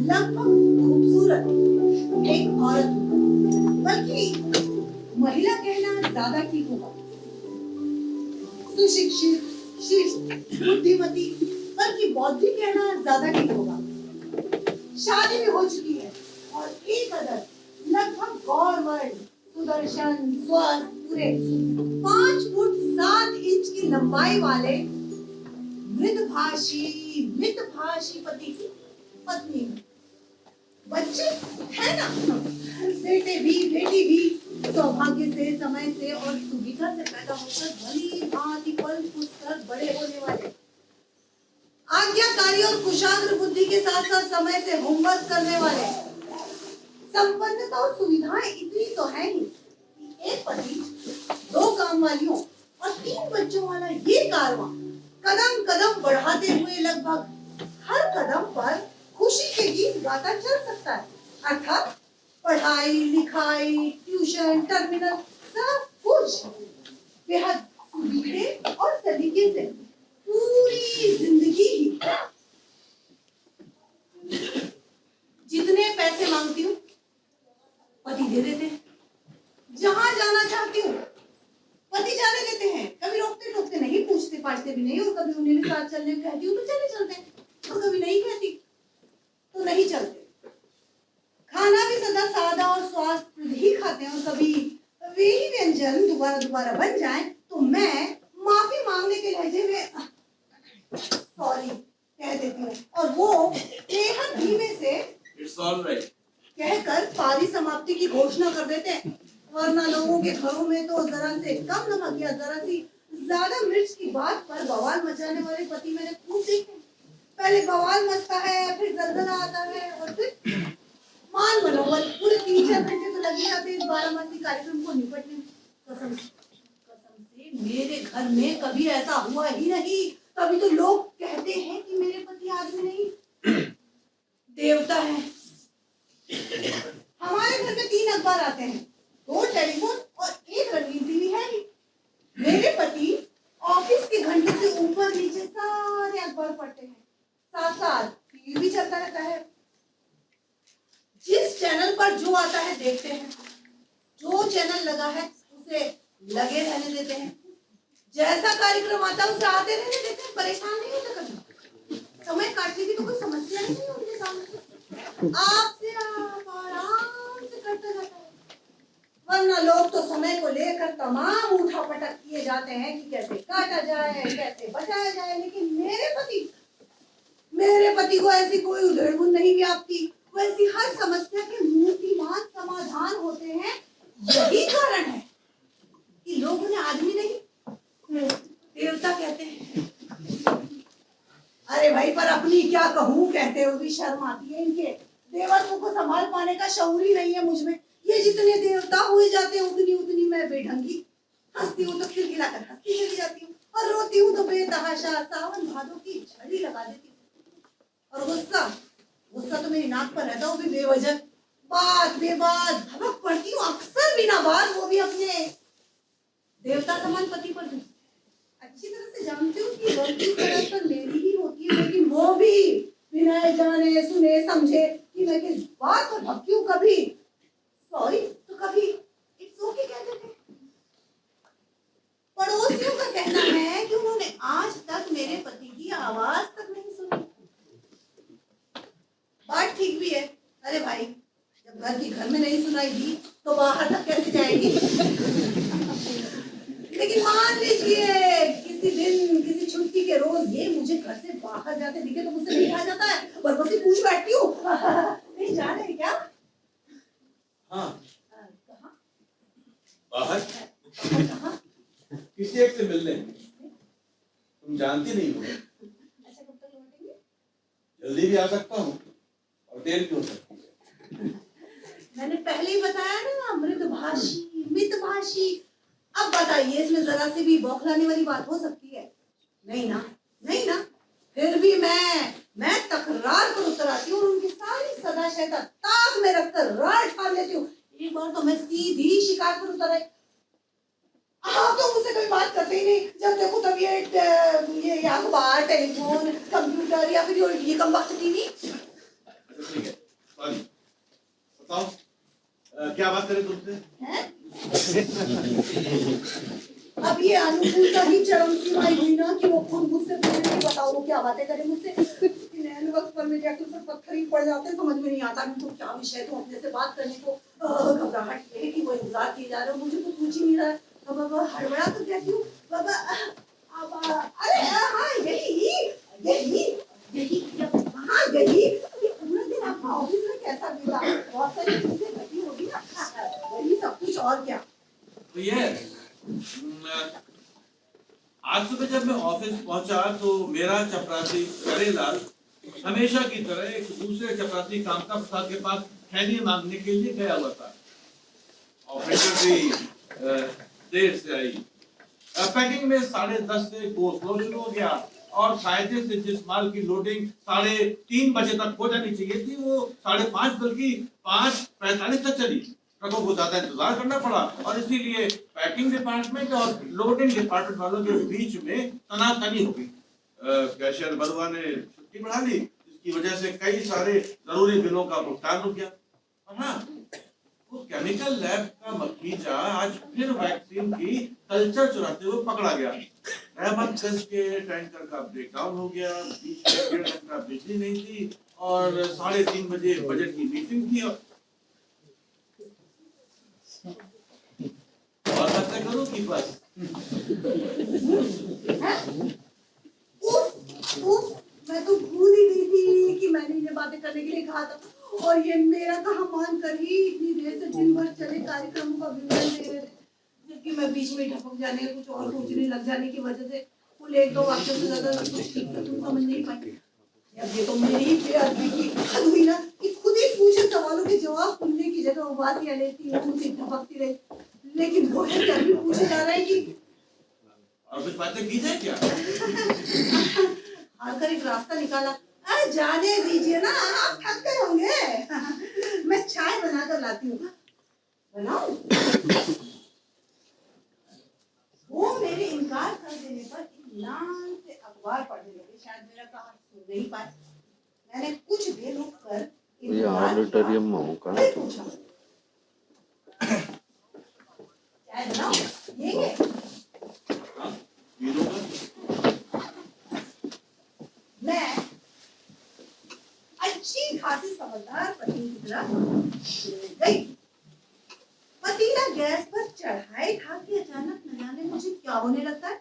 लगभग खूबसूरत एक औरत, बल्कि महिला कहना ज्यादा ठीक होगा। सुशिक्षित, शिष्ट, बुद्धिमती, बल्कि बौद्धिक कहना ज्यादा ठीक होगा। शादी भी हो चुकी है और एक अदर लगभग गौरवर्ण, सुदर्शन, स्वस्थ, पूरे 5 फुट 7 इंच की लंबाई वाले मृदभाषी पति की पत्नी है। बच्चे है ना, बेटे भी बेटी भी सौभाग्य से, समय से और सुविधा से पैदा होकर भली भांति पल पुसकर बड़े होने वाले, आज्ञाकारी और कुशाग्र बुद्धि के साथ साथ समय से होमवर्क करने वाले। संपन्नता और सुविधाएं इतनी तो है ही कि एक पति, 2 काम वालियों और 3 बच्चों वाला ये कारवां कदम कदम बढ़ाते हुए लगभग हर कदम पर खुशी के गीत गाता चल सकता है। अर्थात पढ़ाई लिखाई, ट्यूशन, टर्मिनल, सब कुछ बेहद सुरीले और सलीके से पूरी जिंदगी ही। जितने पैसे मांगती हूँ पति दे देते हैं, जहां जाना चाहती हूँ पति जाने देते हैं। कभी रोकते टोकते नहीं, पूछते पाछते भी नहीं, और कभी उन्हें भी साथ चलने कहती हूँ तो चले चलते हैं, और कभी नहीं कहती तो नहीं चलते। खाना भी सदा सादा और स्वास्थ्य ही खाते हैं, और कभी वे ही व्यंजन दोबारा दोबारा बन जाएं तो मैं माफी मांगने के लहजे में सॉरी कह देती हूँ, और वो बेहद धीमे से इट्स ऑल राइट कहकर पारी समाप्ति की घोषणा कर देते हैं। वरना लोगों के घरों में तो जरा से कम नमक या जरा सी ज्यादा मिर्च की बात पर बवाल मचाने वाले पति मैंने खूब देखे। पहले बवाल मचता है, फिर जलजला आता है, और फिर मान मनोबल पूरे 3-4 घंटे तो लग ही जाते इस 12 कार्यक्रम को निपटने में। कसम से मेरे घर में कभी ऐसा हुआ ही नहीं। तभी तो लोग कहते हैं कि मेरे पति आदमी नहीं देवता है। हमारे घर में 3 अखबार आते हैं, 2 टेलीफोन और 1 रंगीन टीवी है ही। मेरे पति ऑफिस के घंटे से ऊपर नीचे सारे अखबार पढ़ते हैं, साथ साथ टीवी भी चलता रहता है। जिस चैनल पर जो आता है देखते हैं, जो चैनल लगा है उसे लगे रहने देते हैं, जैसा कार्यक्रम आता है उसे आते रहने देते हैं। परेशान नहीं होते कभी, समय काटने की तो कोई समस्या ही नहीं उनके सामने। आपसे आप आराम से करते रहता है। वरना लोग तो समय को लेकर तमाम उठापटक किए जाते हैं कि कैसे काटा जाए, कैसे बचाया जाए, लेकिन मेरे पति को ऐसी कोई उधेड़-बुन नहीं व्यापती। वैसी हर समस्या के मूर्तिमान समाधान होते हैं। यही कारण है कि लोग उन्हें आदमी नहीं देवता कहते हैं। अरे भाई, पर अपनी क्या कहूँ कहते हुए भी शर्म आती है। इनके देवत्व को संभाल पाने का शऊर ही नहीं है मुझ में। ये जितने देवता हुए जाते हैं उतनी मैं बेढंगी। हंसती हूँ तो खिलखिलाकर हंसती चली जाती हूँ, और रोती हूँ तो बेतहाशा सावन भादों की झड़ी लगा देती हूँ। और गुस्सा तो मेरी नाक पर रहता, वो भी बेवजह, बात बेबात धमक पड़ती हूँ अक्सर बिना बात, वो भी अपने देवता समान पति पर। अच्छी तरह से जानती हूँ कि गलती दरअसल मेरी ही होती है, लेकिन वो भी बिना जाने सुने समझे कि मैं किस बात पर भटकी हूँ। कभी सॉरी तो कभी इट्स ओके कह देते हैं। पड़ोसियों का कहना है कि उन्होंने आज तक मेरे पति की आवाज तक नहीं सुनी। बात ठीक भी है। अरे भाई, जब घर में नहीं सुनाई दी तो बाहर तक कैसे जाएगी? लेकिन मान लीजिए किसी दिन, किसी छुट्टी के रोज ये मुझे घर से बाहर जाते दिखे तो मुझसे नहीं कहा जाता है, बस ही पूछ बैठती हूँ नहीं जा रहे क्या? हाँ। कहाँ? बाहर? कहाँ? किसी एक से मिलने। तुम जानती नहीं हो। अच्छा, कब तक लौटेंगे? जल्दी भी आ सकता हूँ और देर भी हो सकती है। मैंने पहले ही बताया ना, मृदभाषी, मितभाषी। अब बताइए, इसमें जरा सी भी बौखलाने वाली बात हो सकती है? नहीं ना। फिर भी मैं तकरार पर उतर आती हूँ और उनकी सारी सदाशयता ताक में रखकर राल ठान लेती हूँ। एक बार तो मैं सीधी शिकार पर उतर आई। आप तो मुझसे कोई बात करते ही नहीं, जब देखो तब ये अखबार, टेलीफोन, कंप्यूटर या फिर ये कमबख्त टीवी। क्या बात करें तुमसे? हैं? अब ये अनुकूलता ही चरम सीमा हुई ना कि वो खुद मुझसे पूछे कि बताओ वो क्या बातें करे मुझसे। नैन वक्त पर मेरे अक्ल पर पत्थर ही पड़ जाते, समझ में नहीं आता उनको क्या विषय तो अपने से बात करने को घबराहट ये है कि वो इंतजार किए जा रहे हो, मुझे कुछ पूछ ही नहीं रहा है। अब हड़बड़ा तो क्या क्यों बाबा। अब अरे हाँ यही यही यही हाँ यही पूरा दिन आपका ऑफिस में कैसा बीता, बहुत सारी चीजें घटी होगी ना, वही सब कुछ और क्या। तो ये आज सुबह जब मैं ऑफिस पहुंचा तो मेरा चपरासी करेलाल हमेशा की तरह एक दूसरे चपरासी कामता प्रसाद के पास खैनी मांगने के लिए गया हुआ था। ऑपरेटर भी देर से आई। पैकिंग में 10:30 से गो स्लो शुरू हो गया और कायदे से जिस माल की लोडिंग 3:30 बजे तक हो जानी चाहिए थी वो 5:30 बल्कि 5:45 तक चली। ट्रकों को ज्यादा इंतजार करना पड़ा और इसीलिए पैकिंग डिपार्टमेंट और लोडिंग डिपार्टमेंट वालों के बीच में तनातनी हो गई। कैशियर बरुआ ने छुट्टी बढ़ा ली, इसकी वजह से कई सारे जरूरी बिलों का भुगतान रुक गया। और हाँ, वो केमिकल लैब का मखीजा आज फिर वैक्सीन की कल्चर चुराते हुए पकड़ा गया। रहमतगंज के टैंकर का ब्रेकडाउन हो गया, बीच में 1.5 घंटा बिजली नहीं थी और 3:30 बजे बजट की मीटिंग थी। और बातें करूं कि बस मैं तो भूल ही गई थी कि मैंने इन्हें बातें करने के लिए कहा था और ये मेरा कहा मान कर ही इतनी देर से दिन भर चले कार्यक्रम का विवरण दे रहे थे, जबकि मैं बीच में ढपक जाने कुछ और सोचने लग जाने की वजह से कुल 1-2 वाक्यों से ज्यादा कुछ ठीक से तुम समझ नहीं पाई। अब ये तो मेरी ही बेअदबी की हद हुई ना कि खुद ही पूछे सवालों के जवाब सुनने की जगह उबासियां लेती हूँ, मुझे ढपकती रही। लेकिन वो है क्या भी पूछे जा रहा है कि और कुछ बातें की जाए क्या? आकर एक रास्ता निकाला। अरे जाने दीजिए ना, आप थक गए होंगे। मैं चाय बनाकर लाती हूँ। बनाऊं? वो मेरे इनकार कर देने पर इत्मीनान से अखबार पढ़ने लगे, शायद मेरा कहा सुन नहीं पाए। मैंने कुछ देर रुक कर ऑडिटोरियम में हूँ का पूछा, चाय बनाऊं? ये मैं अच्छी खासी समझदार पत्नी की तरह गई। पतीला गैस पर चढ़ाए था कि अचानक न जाने मुझे क्या होने लगता है।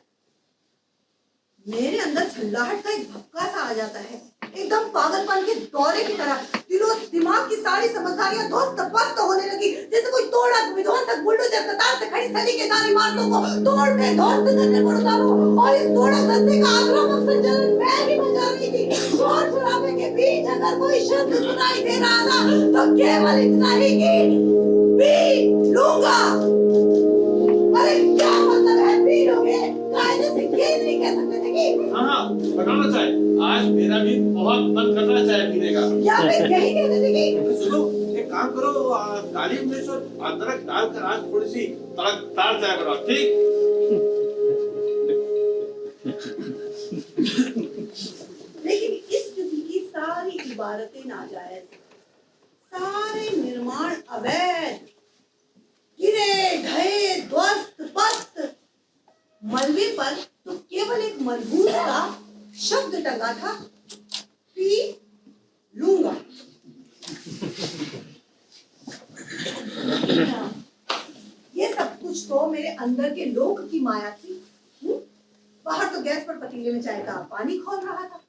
मेरे अंदर झल्लाहट का एक भपका सा आ जाता है, एकदम पागलपन के दौरे की तरह। दिलो दिमाग की सारी समझदारियां ध्वस्त पस्त होने लगी, जैसे कोई तोड़ा विध्वंसक बुलडोजर कतार से खड़ी सलीकेदार इमारतों को तोड़ के ध्वस्त करने पर उतारू। और इस तोड़ा दस्ते का आक्रामक संचालन मैं ही बजा रही थी। शोर शराबे के बीच अगर कोई शब्द सुनाई दे रहा था तो केवल इतना ही कि पी लूंगा। अरे क्या मतलब है पी लोगे? कायदे से ये नहीं कह सकते थे कि हाँ बताना चाहे आज मेरा भी बहुत मन कर रहा है चाय पीने का। या फिर यही कहते थे कि सुनो एक काम करो, काली मिर्च और अदरक डालकर आज थोड़ी सी तड़कदार चाय बनाओ, ठीक? लेकिन इस किस्म की सारी इबारतें नाजायज, सारे निर्माण अवैध, गिरे ढहे ध्वस्त पस्त। मलबे पर तो केवल एक मलबूस का शब्द टंगा था, पी लूंगा। ये सब कुछ तो मेरे अंदर के लोक की माया थी। बाहर तो गैस पर पतीले में चाय का पानी खौल रहा था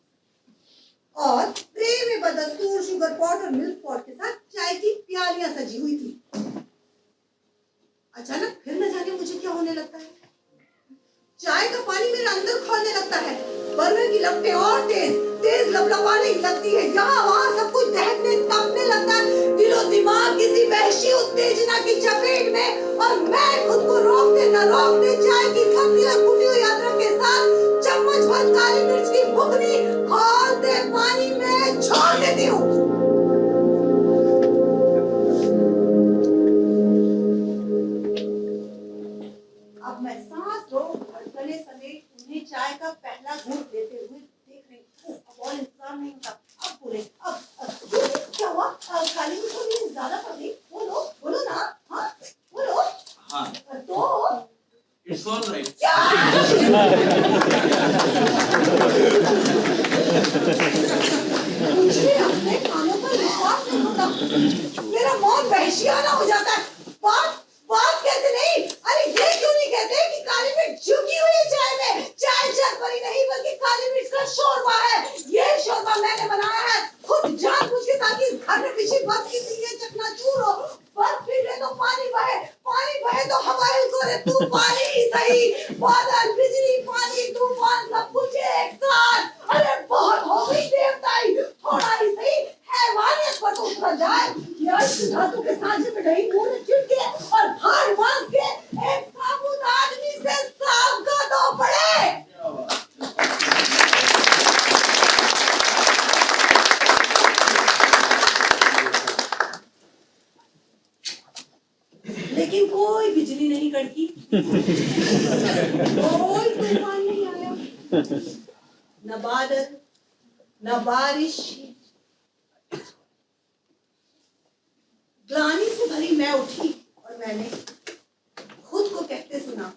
और ट्रे में बदस्तूर शुगर पॉट और मिल्क पॉट के साथ चाय की प्यालियां सजी हुई थी। अचानक फिर न जाने मुझे क्या होने लगता है, चाय का पानी मेरे अंदर खौलने लगता है। बर्नर की लपटें और तेज तेज लपलपाने लगती है, यहाँ वहाँ सब कुछ दहकने तपने लगता है। दिलो दिमाग किसी वहशी उत्तेजना की चपेट में और मैं खुद को रोकते न रोकते चाय की खपरी और कुटी हुई अदरक के साथ चम्मच भर काली मिर्च की बुकनी खौलते पानी में छोड़ देती हूँ। अब मैं सांस रोक धड़कने समेत उन्हें चाय का पहला घूंट देते हुए देख रही हूँ। अब और इंतजार नहीं होता, अब बोले अब क्या हुआ? काली मिर्च थोड़ी ज्यादा पड़ गई, बोलो बोलो ना। मुझे अपने कानों पर विश्वास नहीं होता। मेरा मौत वहशियाना हो जाता है। बात बात कैसे नहीं? अरे ये क्यों नहीं कहते कि काली मिर्च झुकी हुई है चाय में? चाय चरपरी नहीं बल्कि काली मिर्च का शोरबा है। ये शोरबा मैंने बनाया है खुद जानबूझ के, ताकि इस घर में पिछली बर्फ की चीजें चकनाचूर हो। बर्फ पिघले तो पानी बहे तो हवा हिलकोरे, तूफान ही सही। बादल, बिजली, पानी, तूफान सब कुछ एक साथ। अरे बहुत हो गई देवताई, थोड़ा ही सही हैवानियत पर तो उतर जाए। यार धातु के सांचे में ढही मुंह में चिपके और हार मांस के एक साबुत आदमी से साफ का दो पड़े। लेकिन कोई बिजली नहीं कड़की, कोई तूफान नहीं आया, न बादल न बारिश। ग्लानि से भरी मैं उठी और मैंने खुद को कहते सुना,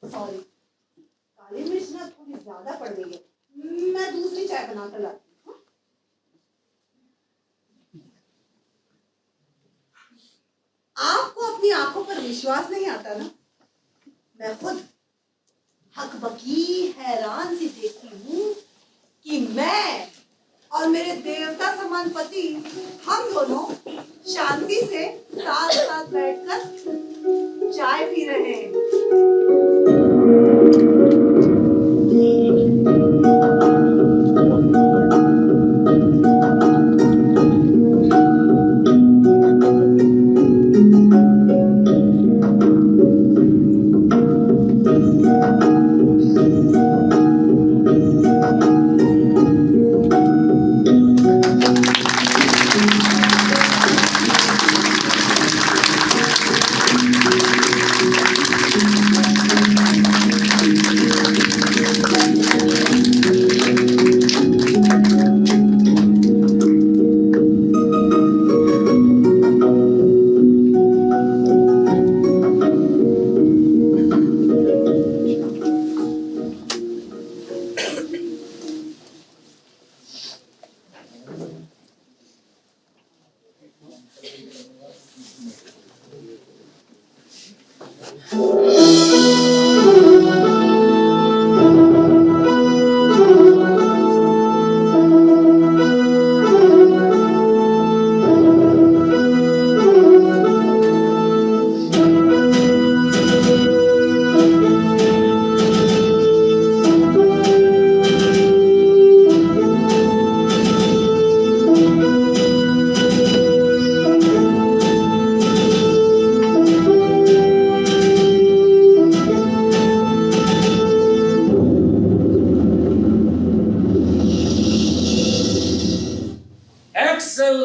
सॉरी काली मिर्च ना थोड़ी ज्यादा पड़ गई है, मैं दूसरी चाय बनाकर लाती हूँ। आपको अपनी आंखों पर विश्वास नहीं आता ना? मैं खुद हकबकी हैरान सी देखती हूँ कि मैं और मेरे देवता समान पति, हम दोनों शांति से साथ साथ बैठकर चाय पी रहे हैं।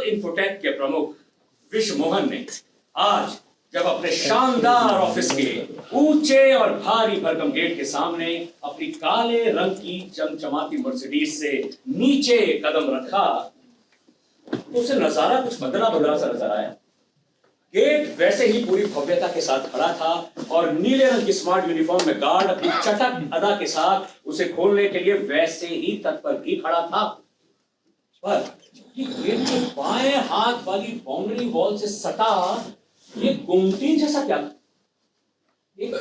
इन्फोटेक के प्रमुख विश्व मोहन ने आज जब अपने शानदार ऑफिस के ऊंचे और भारी भरकम गेट के सामने अपनी काले रंग की चमचमाती मर्सिडीज से नीचे कदम रखा तो उसे नजारा कुछ बदला बदला सा नजर आया। गेट वैसे ही पूरी भव्यता के साथ खड़ा था और नीले रंग की स्मार्ट यूनिफॉर्म में गार्ड अपनी चटक अदा के साथ उसे खोलने के लिए वैसे ही तत्पर भी खड़ा था। पर गेट के बाएं हाथ वाली बाउंड्री वॉल से सटा ये गुमटी जैसा क्या? एक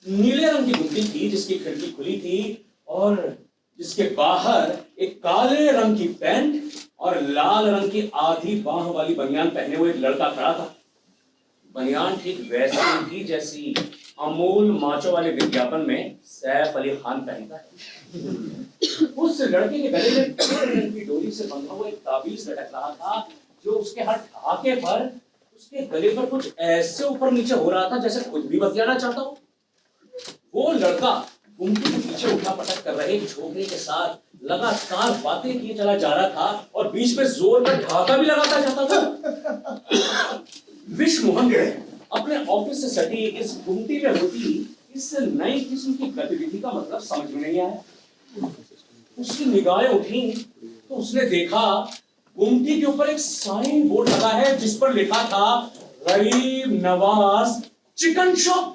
नीले रंग की गुमटी थी जिसकी खिड़की खुली थी और जिसके बाहर एक काले रंग की पैंट और लाल रंग की आधी बाह वाली बनियान पहने हुए एक लड़का खड़ा था। बनियान ठीक वैसी थी जैसी अमूल माचो वाले विज्ञापन में सैफ अली खान पहनता है। उस लड़के के गले में पीले रंग की डोरी से बंधा हुआ एक ताबीज लटक रहा था जो उसके हर ठहाके पर उसके गले पर कुछ ऐसे ऊपर नीचे हो रहा था जैसे खुद भी बतियाना चाहता हो। वो लड़का गुमटी के पीछे उठा पटक कर रहे झोंके के साथ लगातार बातें किए चला जा रहा था और बीच में जोर में ढाका भी लगाता जाता था। विश्व मोहन अपने ऑफिस से सटी इस गुमटी में होती इस नई किस्म की गतिविधि का मतलब समझ में नहीं आया। उसकी निगाहें उठी तो उसने देखा गुमटी के ऊपर एक साइन बोर्ड लगा है जिस पर लिखा था गरीब नवाज चिकन शॉप।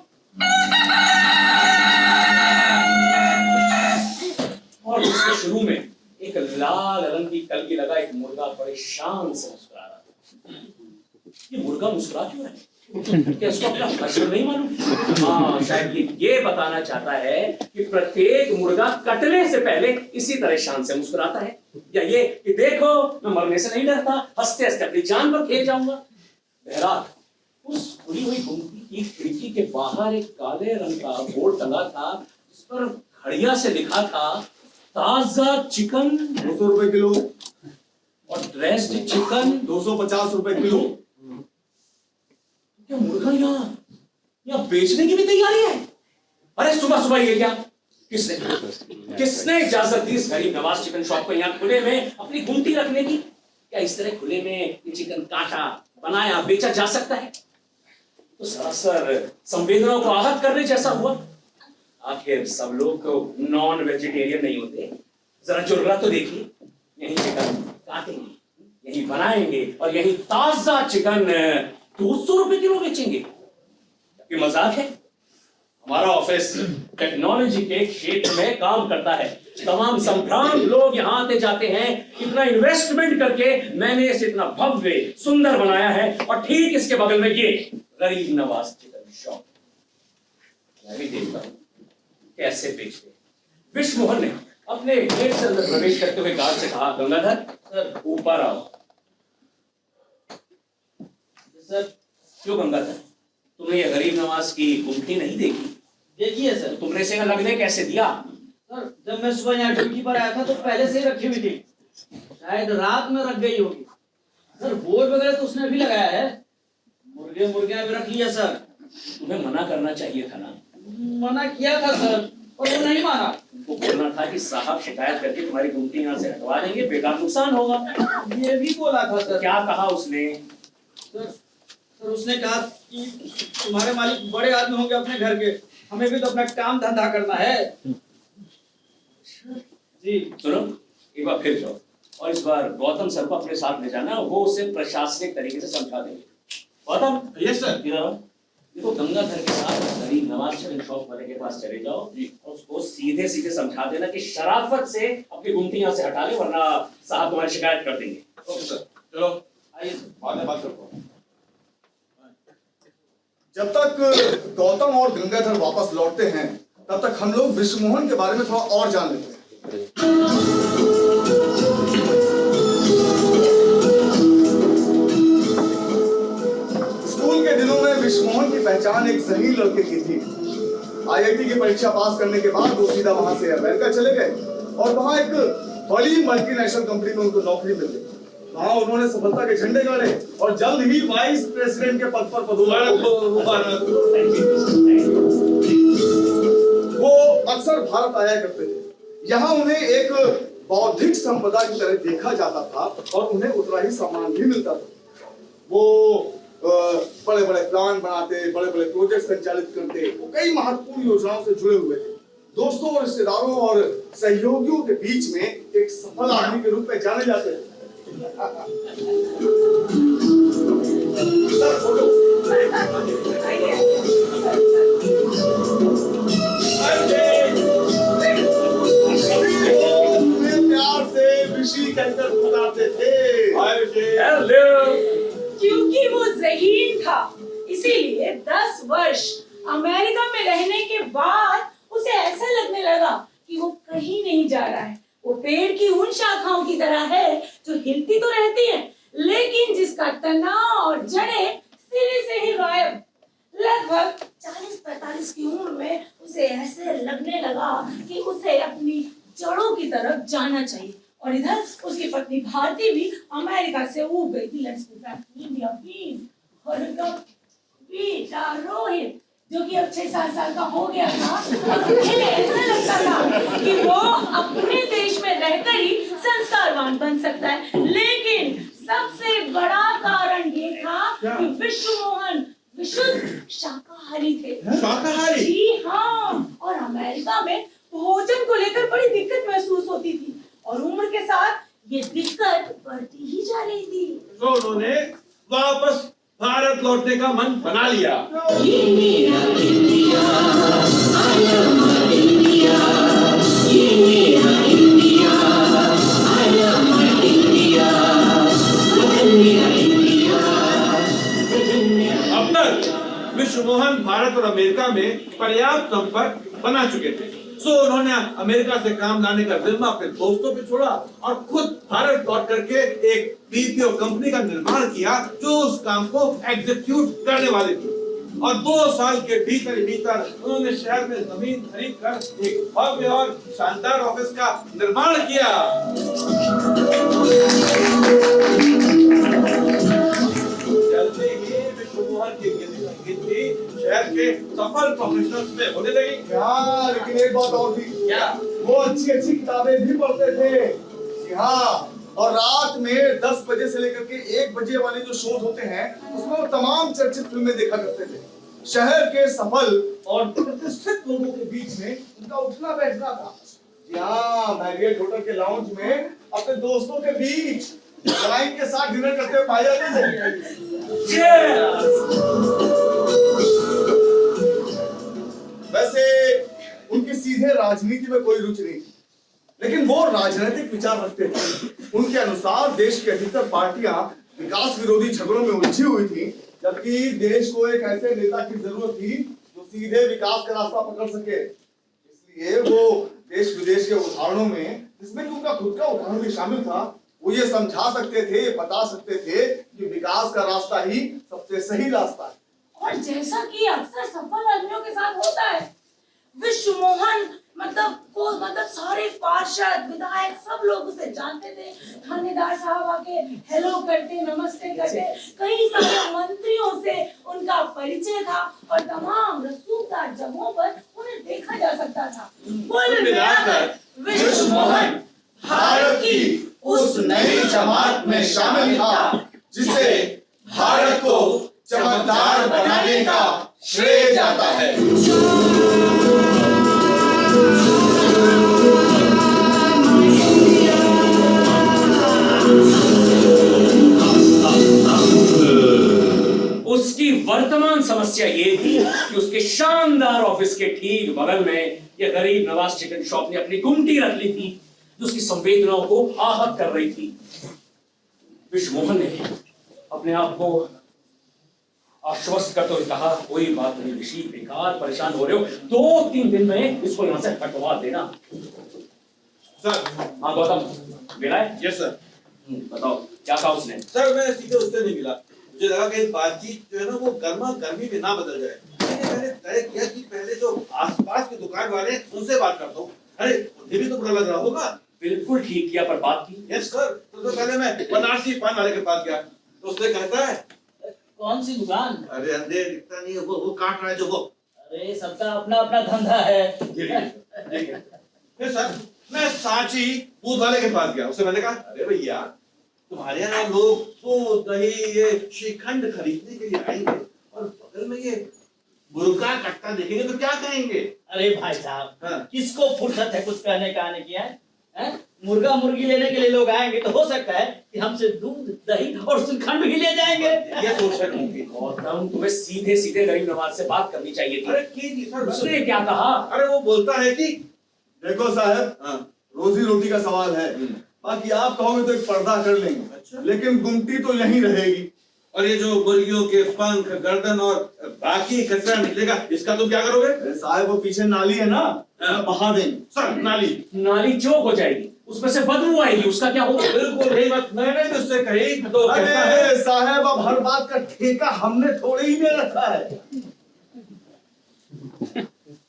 शुरू में एक लाल रंग की कलगी लगा एक मुर्गा बड़े शान से मुस्कुरा रहा था। ये मुर्गा मुस्कुरा क्यों है? क्या इसको अपना हश्र नहीं मालूम? हाँ, शायद ये बताना चाहता है कि प्रत्येक मुर्गा कटने से पहले इसी तरह शान से मुस्कुराता है, या ये कि देखो मैं मरने से नहीं डरता, हंसते हंसते अपनी जान पर खेल जाऊंगा। बहरहाल उस खुली हुई गुमटी की खिड़की के बाहर एक काले रंग का बोर्ड टंगा था जिस पर खड़िया से लिखा था ताजा चिकन 200 रुपए किलो और ड्रेस्ड चिकन 250 रुपए किलो। क्या मुर्गा यहाँ बेचने की भी तैयारी है? अरे सुबह सुबह ये क्या? किसने इजाजत दी इस गरीब नवाज चिकन शॉप को यहाँ खुले में अपनी गुमटी रखने की? क्या इस तरह खुले में ये चिकन काटा बनाया बेचा जा सकता है? तो सरासर संवेदनाओं को आहत करने जैसा हुआ। आखिर सब लोग तो नॉन वेजिटेरियन नहीं होते। जरा जुर्रा तो देखिए, यही चिकन काटेंगे, यही बनाएंगे और यही ताजा चिकन 200 रुपए किलो बेचेंगे। ये मजाक है? हमारा ऑफिस टेक्नोलॉजी के क्षेत्र में काम करता है। तमाम संभ्रांत लोग यहाँ आते जाते हैं। इतना इन्वेस्टमेंट करके मैंने इसे इतना भव्य सुंदर बनाया है, और ठीक इसके बगल में ये गरीब नवाज चिकन शॉप। मैं भी देखता हूँ कैसे बेचते। विश्व मोहन ने अपने गेट से अंदर प्रवेश करते हुए गार्ड से कहा, गंगाधर सर ऊपर आओ। सर क्यों गंगाधर, तुमने ये गरीब नवाज की गुमटी नहीं देखी? देखिए सर। तुमने इसे लगने कैसे दिया? सर जब मैं सुबह यहाँ ड्यूटी पर आया था तो पहले से ही रखी हुई थी, शायद रात में रख गई होगी। सर बोर्ड वगैरह तो उसने भी लगाया है, मुर्गियां भी रख लिया सर। तुम्हें मना करना चाहिए था ना। मना किया था सर, पर वो नहीं माना। वो बोलना था कि साहब शिकायत करके तुम्हारी गुमटी यहाँ से हटवा देंगे, बेकार नुकसान होगा। ये भी बोला था सर। क्या कहा उसने? सर उसने कहा कि तुम्हारे मालिक बड़े आदमी होंगे अपने घर के, हमें भी तो अपना काम धंधा करना है। जी सुनो, एक बार फिर जाओ और इस बार गौतम सर को अपने साथ ले जाना, वो उसे प्रशासनिक तरीके से समझा देंगे। गौतम। Yes sir. देखो गंगाधर के साथ गरीब नवाज चिकन शॉप वाले के पास चले जाओ और उसको सीधे सीधे समझा देना कि शराफत से अपनी गुमटी यहाँ से हटा ले, वरना साहब तुम्हारी शिकायत कर देंगे। ओके सर, चलो आइए बाद में बात करता हूँ। जब तक गौतम और गंगाधर वापस लौटते हैं तब तक हम लोग विश्व मोहन के बारे में थोड़ा और जान लेते हैं। स्कूल के दिनों में विश्व मोहन की पहचान एक जहीन लड़के की थी। आईआईटी की परीक्षा पास करने के बाद वो सीधा वहां से अमेरिका चले गए और वहां एक बड़ी मल्टीनेशनल कंपनी में उनको नौकरी मिल गई। वहां उन्होंने सफलता के झंडे गाड़े और जल्द ही वाइस प्रेसिडेंट के पद पर पदोन्नत। वो अक्सर भारत आया करते थे। यहाँ उन्हें एक बौद्धिक संपदा की तरह देखा जाता था और उन्हें उतना ही सम्मान भी मिलता था। वो बड़े बड़े प्लान बनाते, बड़े बड़े प्रोजेक्ट संचालित करते, वो कई महत्वपूर्ण योजनाओं से जुड़े हुए थे। दोस्तों और रिश्तेदारों और सहयोगियों के बीच में एक सफल आदमी के रूप में जाने जाते हैं। Sir photo. प्यार से ऋषि कहकर पुकारते थे। क्योंकि वो ज़हीन था, इसीलिए 10 वर्ष अमेरिका में रहने के बाद उसे ऐसा लगने लगा कि वो कहीं नहीं जा रहा है। वो पेड़ की उन शाखाओं की तरह है जो हिलती तो रहती है, लेकिन जिसका तना और जड़ें सिरे से ही गायब। लगभग 40-45 की उम्र में उसे ऐसे लगने लगा कि उसे अपनी जड़ों की तरफ जाना चाहिए। और इधर उसकी पत्नी भारती भी अमेरिका से ऊब गई थी। Let's go back to India please. और उनका बेटा रोहित जो कि अब 6-7 साल का हो गया था, उन्हें ऐसा लगता था कि वो अपने देश में रहकर ही संस्कारवान बन सकता है। लेकिन सबसे बड़ा कारण ये था कि विश्व मोहन विशुद्ध शाकाहारी थे। शाकाहारी? जी हाँ। और अमेरिका में भोजन को लेकर बड़ी दिक्कत महसूस होती थी और उम्र के साथ ये दिक्कत बढ़ती ही जा रही थी। तो उन्होंने वापस भारत लौटने का मन बना लिया। इंडिया भारत और अमेरिका में पर्याप्त संपर्क बना चुके थे। सो उन्होंने अमेरिका से काम लाने का जिम्मा अपने दोस्तों पे छोड़ा और खुद भारत लौट करके एक बीपीओ कंपनी का निर्माण किया जो उस काम को एग्जीक्यूट करने वाली थी। और 2 साल के भीतर ही भीतर उन्होंने शहर में जमीन खरीद कर एक भव्य और शानदार ऑफिस का निर्माण किया। जल्दी ही विश्व मोहन की गिनती शहर के सफल प्रोफेशनल्स में होने लगी। क्या, लेकिन एक बात और थी। क्या? वो अच्छी अच्छी किताबें भी पढ़ते थे। जी हाँ, और रात में 10 बजे से लेकर के 1 बजे वाले जो शोज होते हैं उसमें वो तमाम चर्चित फिल्में देखा करते थे। शहर के सफल और प्रतिष्ठित लोगों के बीच में उनका उठना बैठना था। जी हाँ, मैरियट होटल के लाउंज में अपने दोस्तों के बीच वाइन के साथ डिनर करते हुए पाए जाते थे। वैसे उनकी सीधे राजनीति में कोई रुचि नहीं थी, लेकिन वो राजनीतिक विचार रखते थे। उनके अनुसार देश की अधिकतर पार्टियां विकास विरोधी झगड़ों में उलझी हुई थी, जबकि देश को एक ऐसे नेता की जरूरत थी जो सीधे विकास का रास्ता पकड़ सके। इसलिए वो देश विदेश के उदाहरणों में, जिसमें कि उनका खुद का उदाहरण भी शामिल था, वो ये समझा सकते थे, बता सकते थे कि विकास का रास्ता ही सबसे सही रास्ता है। और जैसा कि अक्सर सफल आदमियों के साथ होता है, विश्व मोहन मतलब सारे पार्षद विधायक सब लोग उसे जानते थे। थानेदार साहब आके हेलो करते, नमस्ते करते, कई सारे मंत्रियों से उनका परिचय था और तमाम रसूखदार जगहों पर उन्हें देखा जा सकता था। कुल मिलाकर विश्व मोहन भारत की उस नई जमात में शामिल था जिसे भारत को चमकदार बनाने का श्रेय जाता है। उसकी वर्तमान समस्या ये थी कि उसके शानदार ऑफिस के ठीक बगल में ये गरीब नवाज चिकन शॉप ने अपनी गुमटी रख ली थी जो उसकी संवेदनाओं को आहत कर रही थी। विश्व मोहन ने अपने आप को आश्वस्त करते हुए कहा, कोई बात नहीं ऋषि, बेकार परेशान हो रहे हो, 2-3 दिन में इसको यहां से हटवा देना। सर। हाँ गौतम, मिला है? Yes sir. बताओ क्या कहा उसने? सर मैं सीधे उससे नहीं मिला, मुझे लगा कि बातचीत जो है ना वो गर्मा गर्मी में ना बदल जाए। मैंने तय किया कि पहले जो आसपास के दुकान वाले उनसे बात करता हूँ। अरे मुझे भी तो बुरा लग रहा होगा। बिल्कुल ठीक किया, पर बात की? Yes sir. तो पहले मैं बनारसी पान वाले के पास गया तो उसने कहता है, कौन सी दुकान? अरे अंधे दिखता नहीं है, वो काट रहा है जो वो। अरे सबका अपना अपना धंधा है। फिर सर मैं सांची दूध वाले के पास गया, उससे मैंने कहा, अरे भैया तुम्हारे यहाँ लोग तो दही ये श्रीखंड खरीदने के लिए आएंगे और बगल में ये मुर्गा कट्टा देखेंगे तो क्या कहेंगे? अरे भाई साहब, हाँ। किसको फुर्सत है कुछ कहने का आने की है? मुर्गा मुर्गी लेने के लिए लोग आएंगे तो हो सकता है कि हमसे दूध दही और श्रीखंड भी ले जाएंगे। ये सोच रहे होंगे। गौतम, तुम्हें सीधे सीधे गरीब नवाज से बात करनी चाहिए थी। अरे की सर, उसने क्या कहा? अरे वो बोलता है कि देखो साहब, हाँ। रोजी रोटी का सवाल है, बाकी आप कहोगे तो एक पर्दा कर लेंगे। अच्छा। लेकिन गुमटी तो यहीं रहेगी। और ये जो मुर्गियों के पंख, गर्दन और बाकी कचरा निकलेगा, इसका तुम क्या करोगे? अरे साहब, वो पीछे नाली है ना, हाँ। बहा देंगे। सर नाली नाली चौक हो जाएगी, उसमें से बदबू आएगी, उसका क्या होगा? बिल्कुल यही बात मैंने भी उससे कही तो कहता है, अरे साहब, अब हर बात का ठेका हमने थोड़े ही ले रखा है।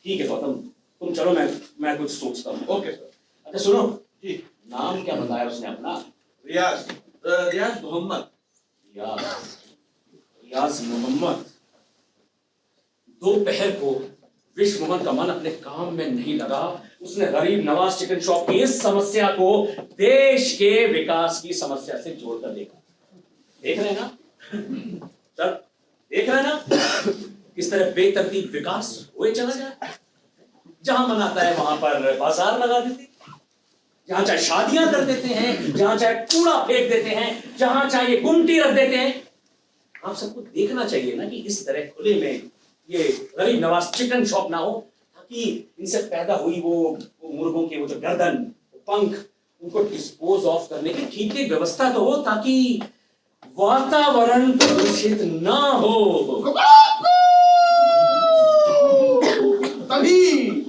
ठीक है गौतम, तुम चलो, मैं कुछ सोचता हूँ। Okay sir. अच्छा सुनो, जी। नाम क्या बताया उसने अपना? रियाज मोहम्मद। रियाज मोहम्मद। दोपहर को विश्व मोहन का मन अपने काम में नहीं लगा। उसने गरीब नवाज चिकन शॉप की इस समस्या को देश के विकास की समस्या से जोड़कर देखा। देख रहे हैं ना सर, देख रहे हैं ना किस तरह बेतरतीब विकास हुए चला जाए। जहां मन आता है वहां पर बाजार लगा देते, जहां चाहे शादियां कर देते हैं, जहां चाहे कूड़ा फेंक देते हैं, जहां चाहे गुमटी रख देते हैं। आप सबको देखना चाहिए ना कि इस तरह खुले में ये गरीब नवाज चिकन शॉप ना हो, ताकि इनसे पैदा हुई वो मुर्गों के वो जो गर्दन, पंख, उनको डिस्पोज ऑफ करने की ठीक ठीक व्यवस्था तो हो, ताकि वातावरण प्रदूषित ना हो। तभी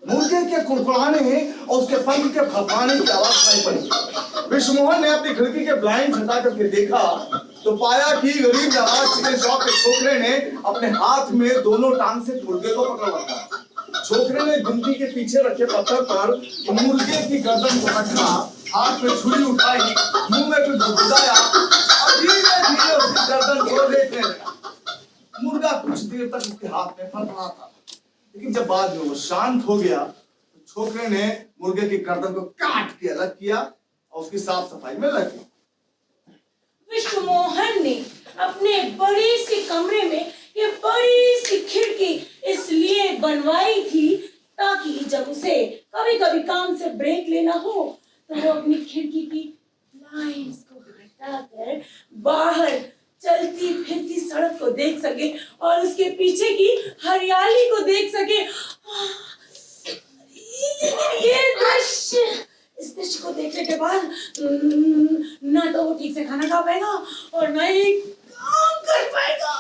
मुर्गे के कुड़कुड़ाने और उसके पंख के फड़फड़ाने की आवाज सुनाई पड़ी। विश्वमोहन ने अपनी खिड़की के ब्लाइंड हटा करके देखा तो पाया कि गरीब नवाज चिकन शॉप के छोकरे ने अपने हाथ में दोनों टांग से मुर्गे को पकड़ा हुआ था। छोकरे ने गुमटी के पीछे रखे पत्थर पर मुर्गे की गर्दन को रखा, हाथ में छुरी उठाई, मुंह में कुछ गुदगुदाया और धीरे-धीरे उसकी गर्दन को देखने लगा। मुर्गा कुछ देर तक उसके हाथ में फड़फड़ा था, लेकिन जब बाद में वो शांत हो गया तो छोकरे ने मुर्गे की गर्दन को काट के अलग किया और उसकी साफ सफाई में लग गया। विश्वमोहन ने अपने बड़ी सी कमरे में ये बड़ी सी खिड़की इसलिए बनवाई थी ताकि जब उसे कभी कभी काम से ब्रेक लेना हो तो वो अपनी खिड़की की ब्लाइंड्स को हटाकर बाहर चलती फिरती सड़क को देख सके और उसके पीछे की हरियाली को देख सके। ये दृश्य, इस दृश्य को देखने के बाद ना तो वो ठीक से खाना खा पाएगा और ना ही काम कर पाएगा।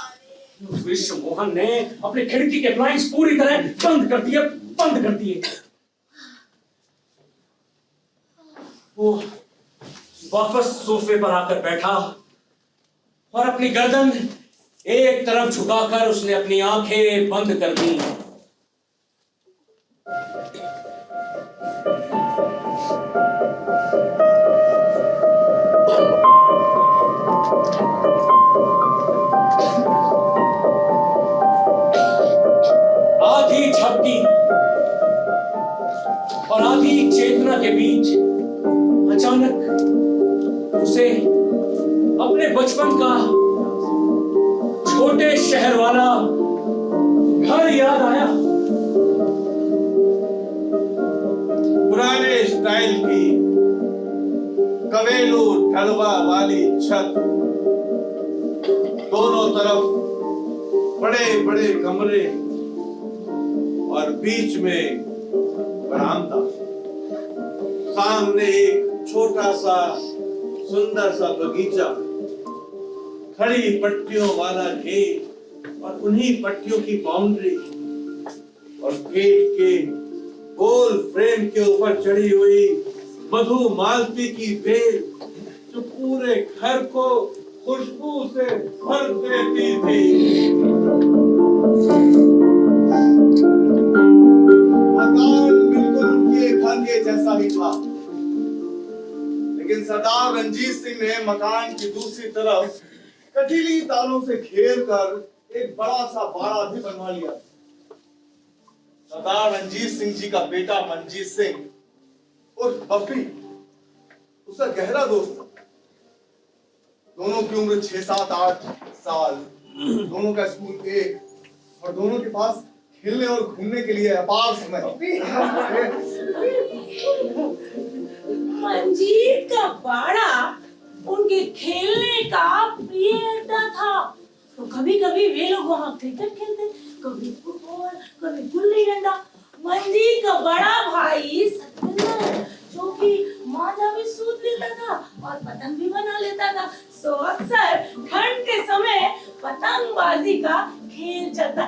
विश्वमोहन ने अपनी खिड़की के ब्लाइंड्स पूरी तरह बंद कर दिए। वो वापस सोफे पर आकर बैठा और अपनी गर्दन एक तरफ झुकाकर उसने अपनी आंखें बंद कर दी। आधी झपकी और आधी चेतना के बीच अचानक उसे अपने बचपन का छोटे शहर वाला घर याद आया। पुराने स्टाइल की कवेलू ढलवा वाली छत, दोनों तरफ बड़े बड़े कमरे और बीच में बरामदा, सामने एक छोटा सा सुंदर सा बगीचा, खड़ी पट्टियों वाला गेट और उन्हीं पट्टियों की बाउंड्री और गेट के गोल फ्रेम के ऊपर चढ़ी हुई मधुमालती की बेल जो पूरे घर को खुशबू से भर देती थी। मकान बिल्कुल उनके घर के जैसा ही था, लेकिन सरदार रंजीत सिंह ने मकान की दूसरी तरफ कटीली तालों से घेर कर एक बड़ा सा बाड़ा भी बनवा लिया। सरदार रंजीत सिंह जी का बेटा मनजीत सिंह और बप्पी उसका गहरा दोस्त था। दोनों की उम्र 6, 7, 8 साल, दोनों का स्कूल एक और दोनों के पास खेलने और घूमने के लिए अपार समय। मंजीत का बाड़ा उनके खेलने का प्रिय अड्डा था। तो कभी कभी वे लोग वहाँ क्रिकेट खेलते, कभी फुटबॉल, कभी गुल्ली डंडा। मंजीत का बड़ा भाई सत्येंद्र जो कि माजा भी सूद लेता था और पतंग भी बना लेता था, सो अक्सर ठंड के समय पतंगबाजी का खेल चलता।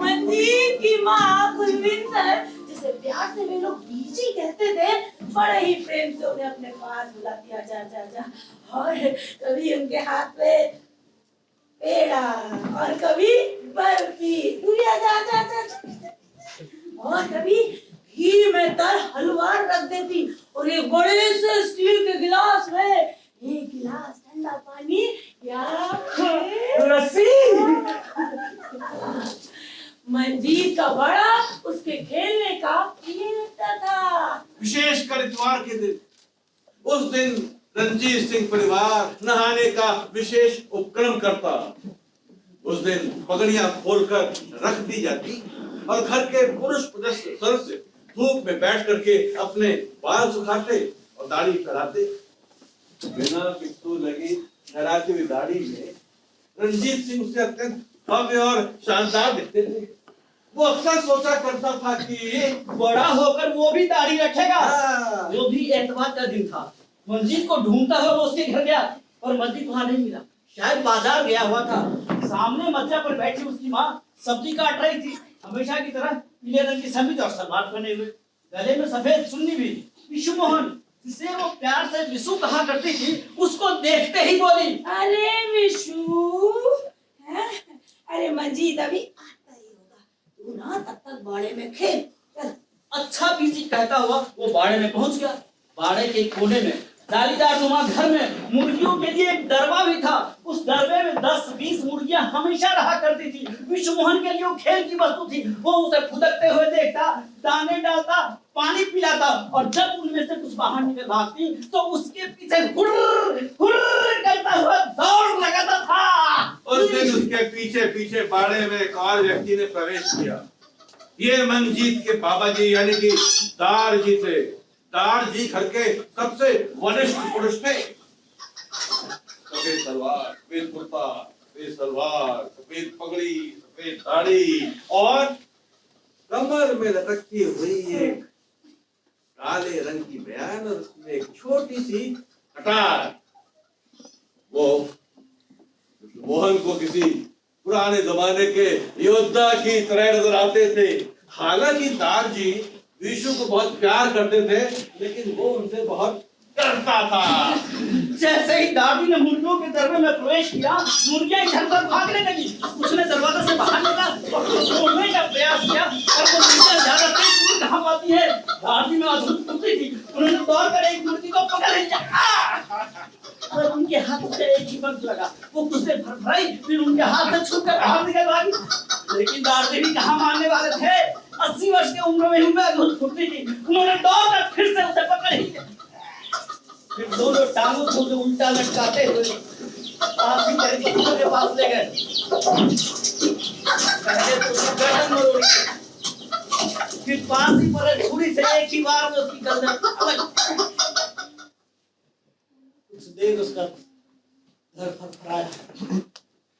मंजीत की माँ कुलविंदर, जिसे प्यार से वे लोग बीजी कहते थे, बड़े ही प्रेम से उन्हें अपने पास बुलाती, आजा जा जा। और कभी उनके हाथ पे पेड़ा और कभी बर्फी, तू भी आजा जा जा। और कभी घी में तर हलवा रख देती और एक बड़े से स्टील के गिलास में एक गिलास ठंडा पानी या लस्सी। मंजीत का बड़ा उसके खेलने का प्रिय था। विशेषकर इतवार के दिन, उस दिन रंजीत सिंह परिवार नहाने का विशेष उपक्रम करता। उस दिन पगड़ियां खोलकर रख दी जाती और घर के पुरुष सदस्य धूप में बैठ करके अपने बाल सुखाते और दाढ़ी फैलाते। बिना पिट्टू लगी लहराती हुई दाढ़ी में रंजीत सिंह उससे अत्यंत भव्य और शानदार दिखते थे। वो अक्सर सोचा करता था कि बड़ा होकर वो भी दाढ़ी रखेगा। हाँ। वो भी एतवार का दिन था। मंजीत को ढूंढता हुआ वो उसके घर गया और मंजीत वहां नहीं मिला। शायद बाजार गया हुआ था। सामने मज्जा पर बैठी उसकी माँ सब्जी काट रही थी, हमेशा की तरह पीले रंग की समीज और सलवार पहने हुए, गले में सफेद चुन्नी भी। विशु मोहन, जिसे वो प्यार से विशु कहा करती थी, उसको देखते ही बोली, अरे विशु, हैं? अरे मंजीत अभी आता ही होगा, तू ना तब तक बाड़े में खेल। चल। अच्छा बीजी कहता हुआ वो बाड़े में पहुंच गया। बाड़े के कोने में जालीदार नुमा घर में मुर्गियों के लिए एक दरबा भी था। उस दरबे में 10-20 मुर्गियां हमेशा रहा करती थी। विशु मोहन के लिए वो खेल की वस्तु थी। वो उसे फुदकते हुए देखता, दाने डालता, पानी पिलाता, और जब उनमें से कुछ बाहर निकल भागती तो उसके पीछे हुर्र हुर्र करता हुआ दौड़ लगाता था। उस दिन उसके पीछे पीछे बाड़े में एक और व्यक्ति ने प्रवेश किया। ये मंजीत के बाबा जी यानी कि दार जी थे। दार जी घर के सबसे वरिष्ठ पुरुष थे। सफेद सलवार, सफेद कुर्ता, सफेद सलवार, सफेद पगड़ी, सफेद दाढ़ी और कमर में लटकती हुई एक काले रंग की बयान और उसमें एक छोटी सी कटार। वो मोहन को किसी पुराने जमाने के योद्धा की तरह नजर आते थे। हालांकि दार जी विशु को बहुत प्यार करते थे, लेकिन वो उनसे बहुत डरता था। जैसे ही दादी ने मुर्गियों के दरबे में प्रवेश किया, मुर्गियां इधर उधर भागने लगी। उसने दरवाजे से बाहर निकला और तोड़ने का प्रयास किया, और वो मुर्गियां ज्यादा तेज कहां पाती है। दादी में अद्भुत बुद्धि थी। उन्होंने दौड़कर एक मुर्गी को पकड़ लिया और उनके हाथ से एक ही बंद लगा। वो कुछ देर फरफराई, फिर उनके हाथ से छूटकर बाहर निकल भागी। लेकिन दादी भी कहां मानने वाले थे। 80 वर्ष की उम्र में उनमें अद्भुत फुर्ती थी। उन्होंने दौड़कर फिर से उसे पकड़ लिया। फिर दोनों टांगों को उसे उल्टा लटकाते हुए आखिरी तरीके के पास ले गए। पहले तो उसकी गर्दन मरोड़ी, फिर पास ही पड़े छुरी से एक ही बार में उसकी गर्दन अलग। कुछ देर उसका धड़ फड़फड़ाया,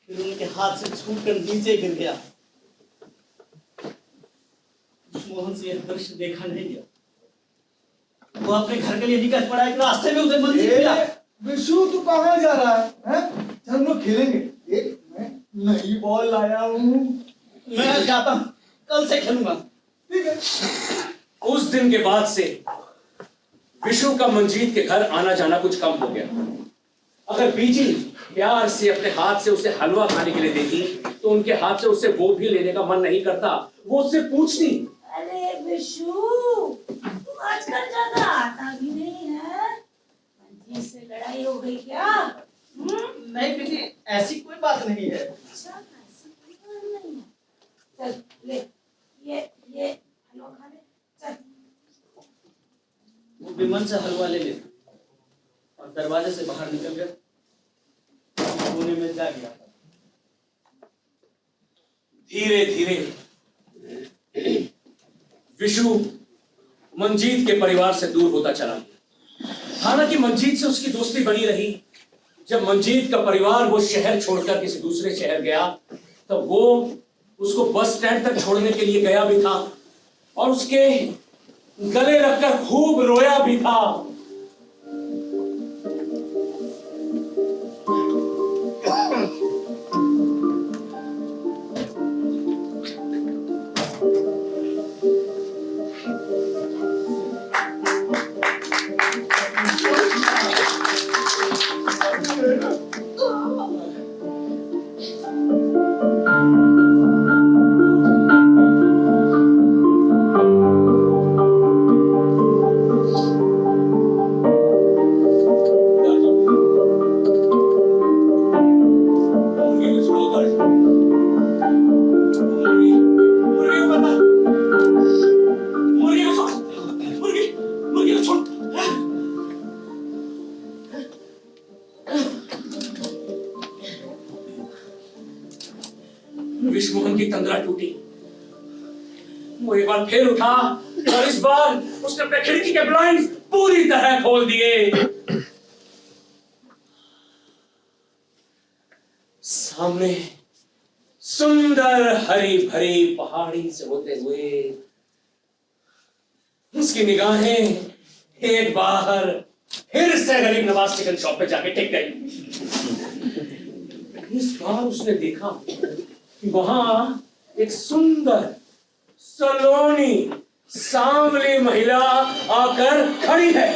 फिर उनके हाथ से छूटकर नीचे गिर गया। मोहन से यह दृश्य देखा नहीं गया। वो अपने घर के लिए निकल पड़ा। एक रास्ते में उसे मंदिर मिला। विशु तू कहाँ जा रहा है? हैं? चल हम लोग खेलेंगे। एक मैं नई बॉल लाया हूँ। मैं जाता हूँ, कल से खेलूंगा। ठीक है। उस दिन के बाद से विशु का मंजीत के घर आना जाना कुछ कम हो गया। अगर बीजी प्यार से अपने हाथ से उसे हलवा खाने के लिए देती, तो उनके हाथ से उससे वो भी लेने का मन नहीं करता। वो उससे पूछती, अरे विशु, तू आजकल ज्यादा आता भी नहीं है। मंजीत से लड़ाई हो गई क्या? नहीं बीजी, ऐसी कोई बात नहीं है। अच्छा, ऐसी कोई बात नहीं है। चल ले, ये हलवा खा ले। चल। वो विमल से हलवा ले ले और दरवाजे से बाहर निकल गया। कोने में जा गया। धीरे धीरे विशु मंजीत के परिवार से दूर होता चला गया। हालांकि मंजीत से उसकी दोस्ती बनी रही। जब मंजीत का परिवार वो शहर छोड़कर किसी दूसरे शहर गया, तब वो उसको बस स्टैंड तक छोड़ने के लिए गया भी था और उसके गले लगकर खूब रोया भी था। विशु मोहन की तंद्रा टूटी। वो एक बार फिर उठा और इस बार उसने अपने खिड़की के ब्लाइंड पूरी तरह खोल दिए। सामने सुंदर हरी भरी पहाड़ी से होते हुए उसकी निगाहें एक बार फिर से गरीब नवाज चिकन शॉप पे जाके टिक गई। इस बार उसने देखा कि वहां एक सुंदर सलोनी सांवली महिला आकर खड़ी है।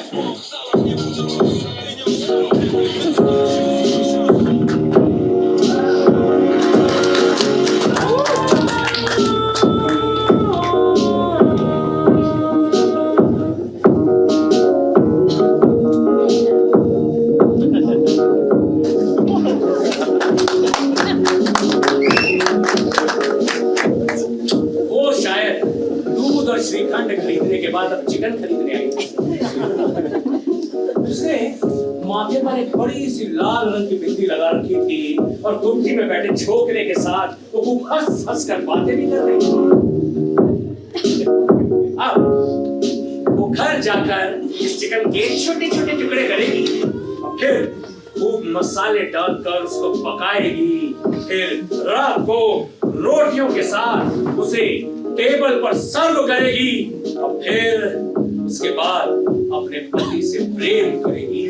वो शायद दूध और श्रीखंड खरीदने के बाद अब चिकन खरीदने आई थी। उसने माथे पर एक बड़ी सी लाल रंग की बिंदी लगा रखी थी और कुर्सी में बैठे छोकरे के साथ वो खूब हंस हंस कर बातें भी कर रही थी। अब वो घर जाकर इस चिकन के छोटे छोटे टुकड़े करेगी और फिर खूब मसाले डालकर उसको पकाएगी। फिर रात को रोटियों के साथ उसे टेबल पर सर्व करेगी और फिर उसके बाद अपने पति से प्रेम करेगी।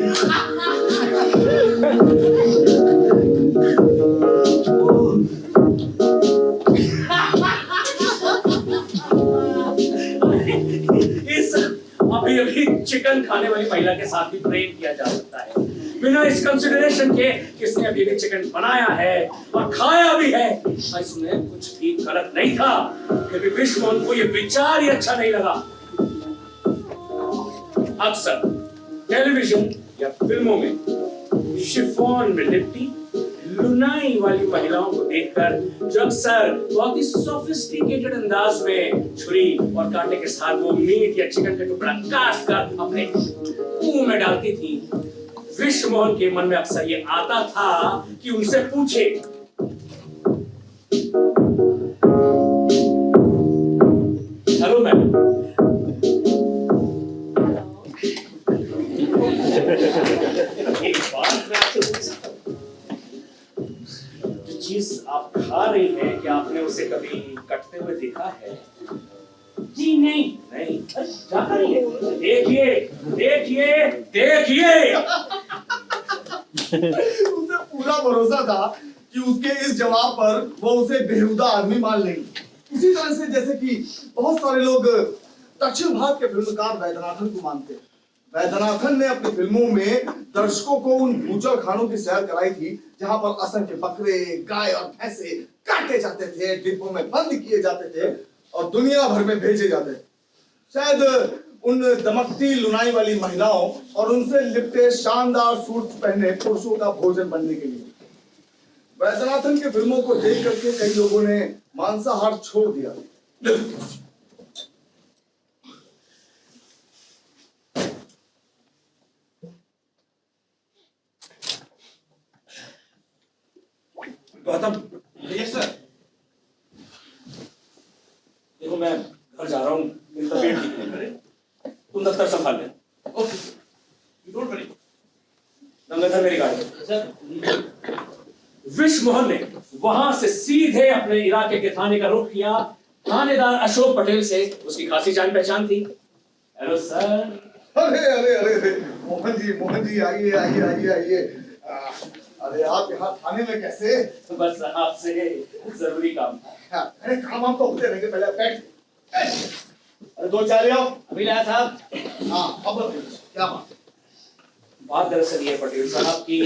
इस अभी अभी चिकन खाने वाली महिला के साथ भी प्रेम किया जा सकता है बिना इस कंसिडरेशन के किसने अभी भी चिकन बनाया है और खाया भी है। इसमें कुछ भी गलत नहीं था, फिर भी विश्वमोहन को यह विचार ही अच्छा नहीं लगा। अक्सर टेलीविजन या फिल्मों में शिफॉन में लिपटी लुनाई वाली महिलाओं को देखकर जो अक्सर बहुत ही सोफिस्टिकेटेड अंदाज में छुरी और कांटे के साथ वो मीट या चिकन का टुकड़ा काट कर अपने मुंह में डालती थी, विश्वमोहन के मन में अक्सर ये आता था कि उनसे पूछे, हेलो मैम, एक बात मैं आपसे पूछ सकता हूं? जो चीज आप खा रही हैं क्या आपने उसे कभी कटते हुए देखा है? जी नहीं। नहीं, जाकर देखिए देखिए देखिए। उसे पूरा भरोसा था कि उसके इस जवाब पर वो उसे बेहुदा आदमी मान लेंगे। उसी तरह से जैसे कि बहुत सारे लोग दक्षिण भारत के फिल्मकार वैद्यनाथन को मानते हैं। वैद्यनाथन ने अपनी फिल्मों में दर्शकों को उन बूचड़ खानों की सैर कराई थी जहां पर असंख्य बकरे, गाय और भैंसे काटे जाते थे, डिब्बों में बंद किए जाते थे और दुनिया भर में भेजे जाते थे। शायद उन दमकती लुनाई वाली महिलाओं और उनसे लिपटे शानदार सूट पहने पुरुषों का भोजन बनने के लिए। वैद्यनाथन की फिल्मों को देख करके कई लोगों ने मांसाहार छोड़ दिया। Gautam, yes sir. देखो मैं घर जा रहा हूँ, मेरी तबीयत ठीक नहीं है, तुम दफ्तर संभाल ले। Okay, don't worry. गंगाधर मेरी गाड़ी। विश्वमोहन ने वहां से सीधे अपने इलाके के थाने का रुख किया। थानेदार अशोक पटेल से उसकी खासी जान पहचान थी। Hello sir. अरे अरे अरे अरे मोहन जी आइए आइए आइए आइए। अरे आप यहाँ थाने में कैसे? बस आपसे जरूरी काम था। अरे काम तो होते रहेंगे, पहले बैठ। अरे दो चाय ले आओ। अभी लाया साहब। हाँ अब बताइए क्या बात? बात दरअसल ये पटेल साहब की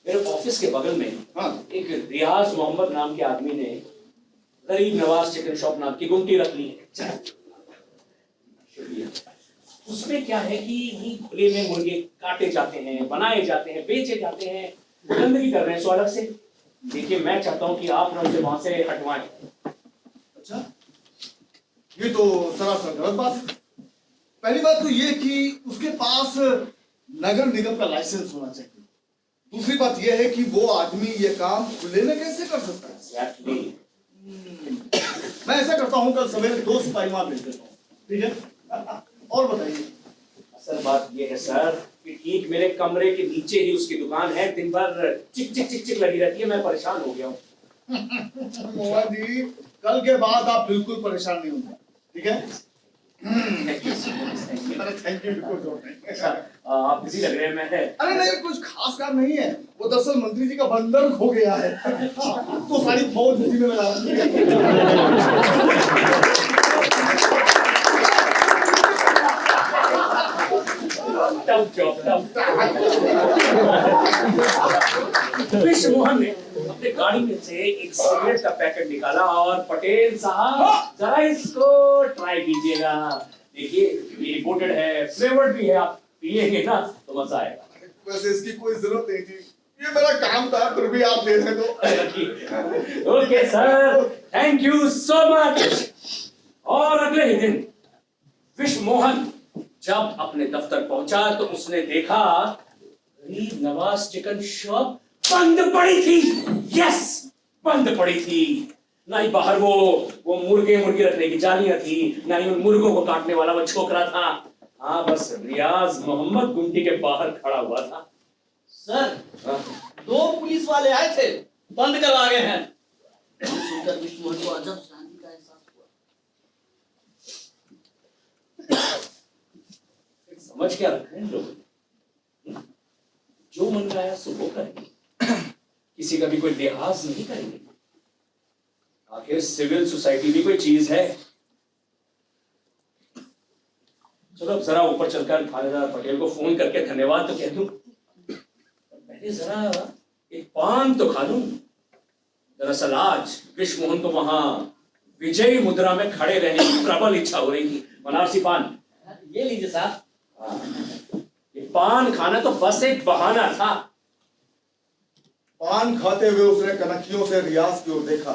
मेरे ऑफिस के बगल में एक रियाज मोहम्मद नाम के आदमी ने गरीब नवाज चिकन शॉप नाम की गुमटी रख ली है। उसमें क्या है कि यही खुले में मुर्गे काटे जाते हैं, बनाए जाते हैं, बेचे जाते हैं, गंदगी कर रहे हैं। सो अलग से देखिए, मैं चाहता हूं कि आप ना उसे वहां से हटवाएं। अच्छा, ये तो सरासर गलत बात है। पहली बात तो ये कि उसके पास नगर निगम का लाइसेंस होना चाहिए। दूसरी बात यह है कि वो आदमी ये काम खुले में कैसे कर सकता है? Exactly. मैं ऐसा करता हूँ, कल सवेरे 2 सिपाही मार भेज देता हूँ, ठीक है? और बताइए। असल बात ये है सर कि ठीक मेरे कमरे के नीचे ही उसकी दुकान है। दिन भर चिक चिक चिक चिक लगी रहती है, मैं परेशान हो गया हूँ। मोहन जी, कल के बाद आप बिल्कुल परेशान नहीं होंगे, ठीक है? अरे थैंक यू, कुछ और नहीं। अच्छा, आप बिजी लग रहे हैं। मैं अरे नहीं, कुछ खास काम नहीं है। वो दरअसल मंत्री जी का बंदर खो गया है, तो सारी फौज उसी में लगा रखी है। Tough job. विश्व मोहन ने अपने गाड़ी में से एक सिगरेट का पैकेट निकाला और पटेल साहब जरा इसको ट्राई कीजिएगा। देखिए ये रिपोर्टेड है, फ्लेवर्ड भी है, आप पिएंगे ना तो मजा आएगा। वैसे इसकी कोई जरूरत नहीं थी, ये मेरा काम था, फिर भी आप दे रहे तो। Okay sir, thank you so much. और अगले ही दिन विश्व मोहन जब अपने दफ्तर पहुंचा तो उसने देखा गरीब नवाज चिकन शॉप बंद पड़ी थी। यस, बंद पड़ी थी। ना ही बाहर वो मुर्गे रखने की जालियां थी, ना ही उन मुर्गों को काटने वाला वो छोकरा था। हाँ, बस रियाज मोहम्मद गुंडी के बाहर खड़ा हुआ था। सर, हाँ? 2 पुलिस वाले आए थे, बंद करवा गए हैं। सुनकर विश्व मोहन को अजब शांति का एहसास हुआ। समझ क्या रखे हैं लोग, जो मन रहा है सो वो करेंगे, किसी का भी कोई लिहाज नहीं करेंगे। आखिर सिविल सोसाइटी भी कोई चीज है। चलो अब जरा ऊपर चलकर थानेदार पटेल को फोन करके धन्यवाद तो कह दूं, पहले जरा एक पान तो खा लूं। दरअसल आज विश्व मोहन को वहां विजयी मुद्रा में खड़े रहने की प्रबल इच्छा हो रही थी। बनारसी पान ये लीजिए साहब। ये पान खाना तो बस एक बहाना था। पान खाते हुए उसने कनखियों से रियाज की ओर देखा।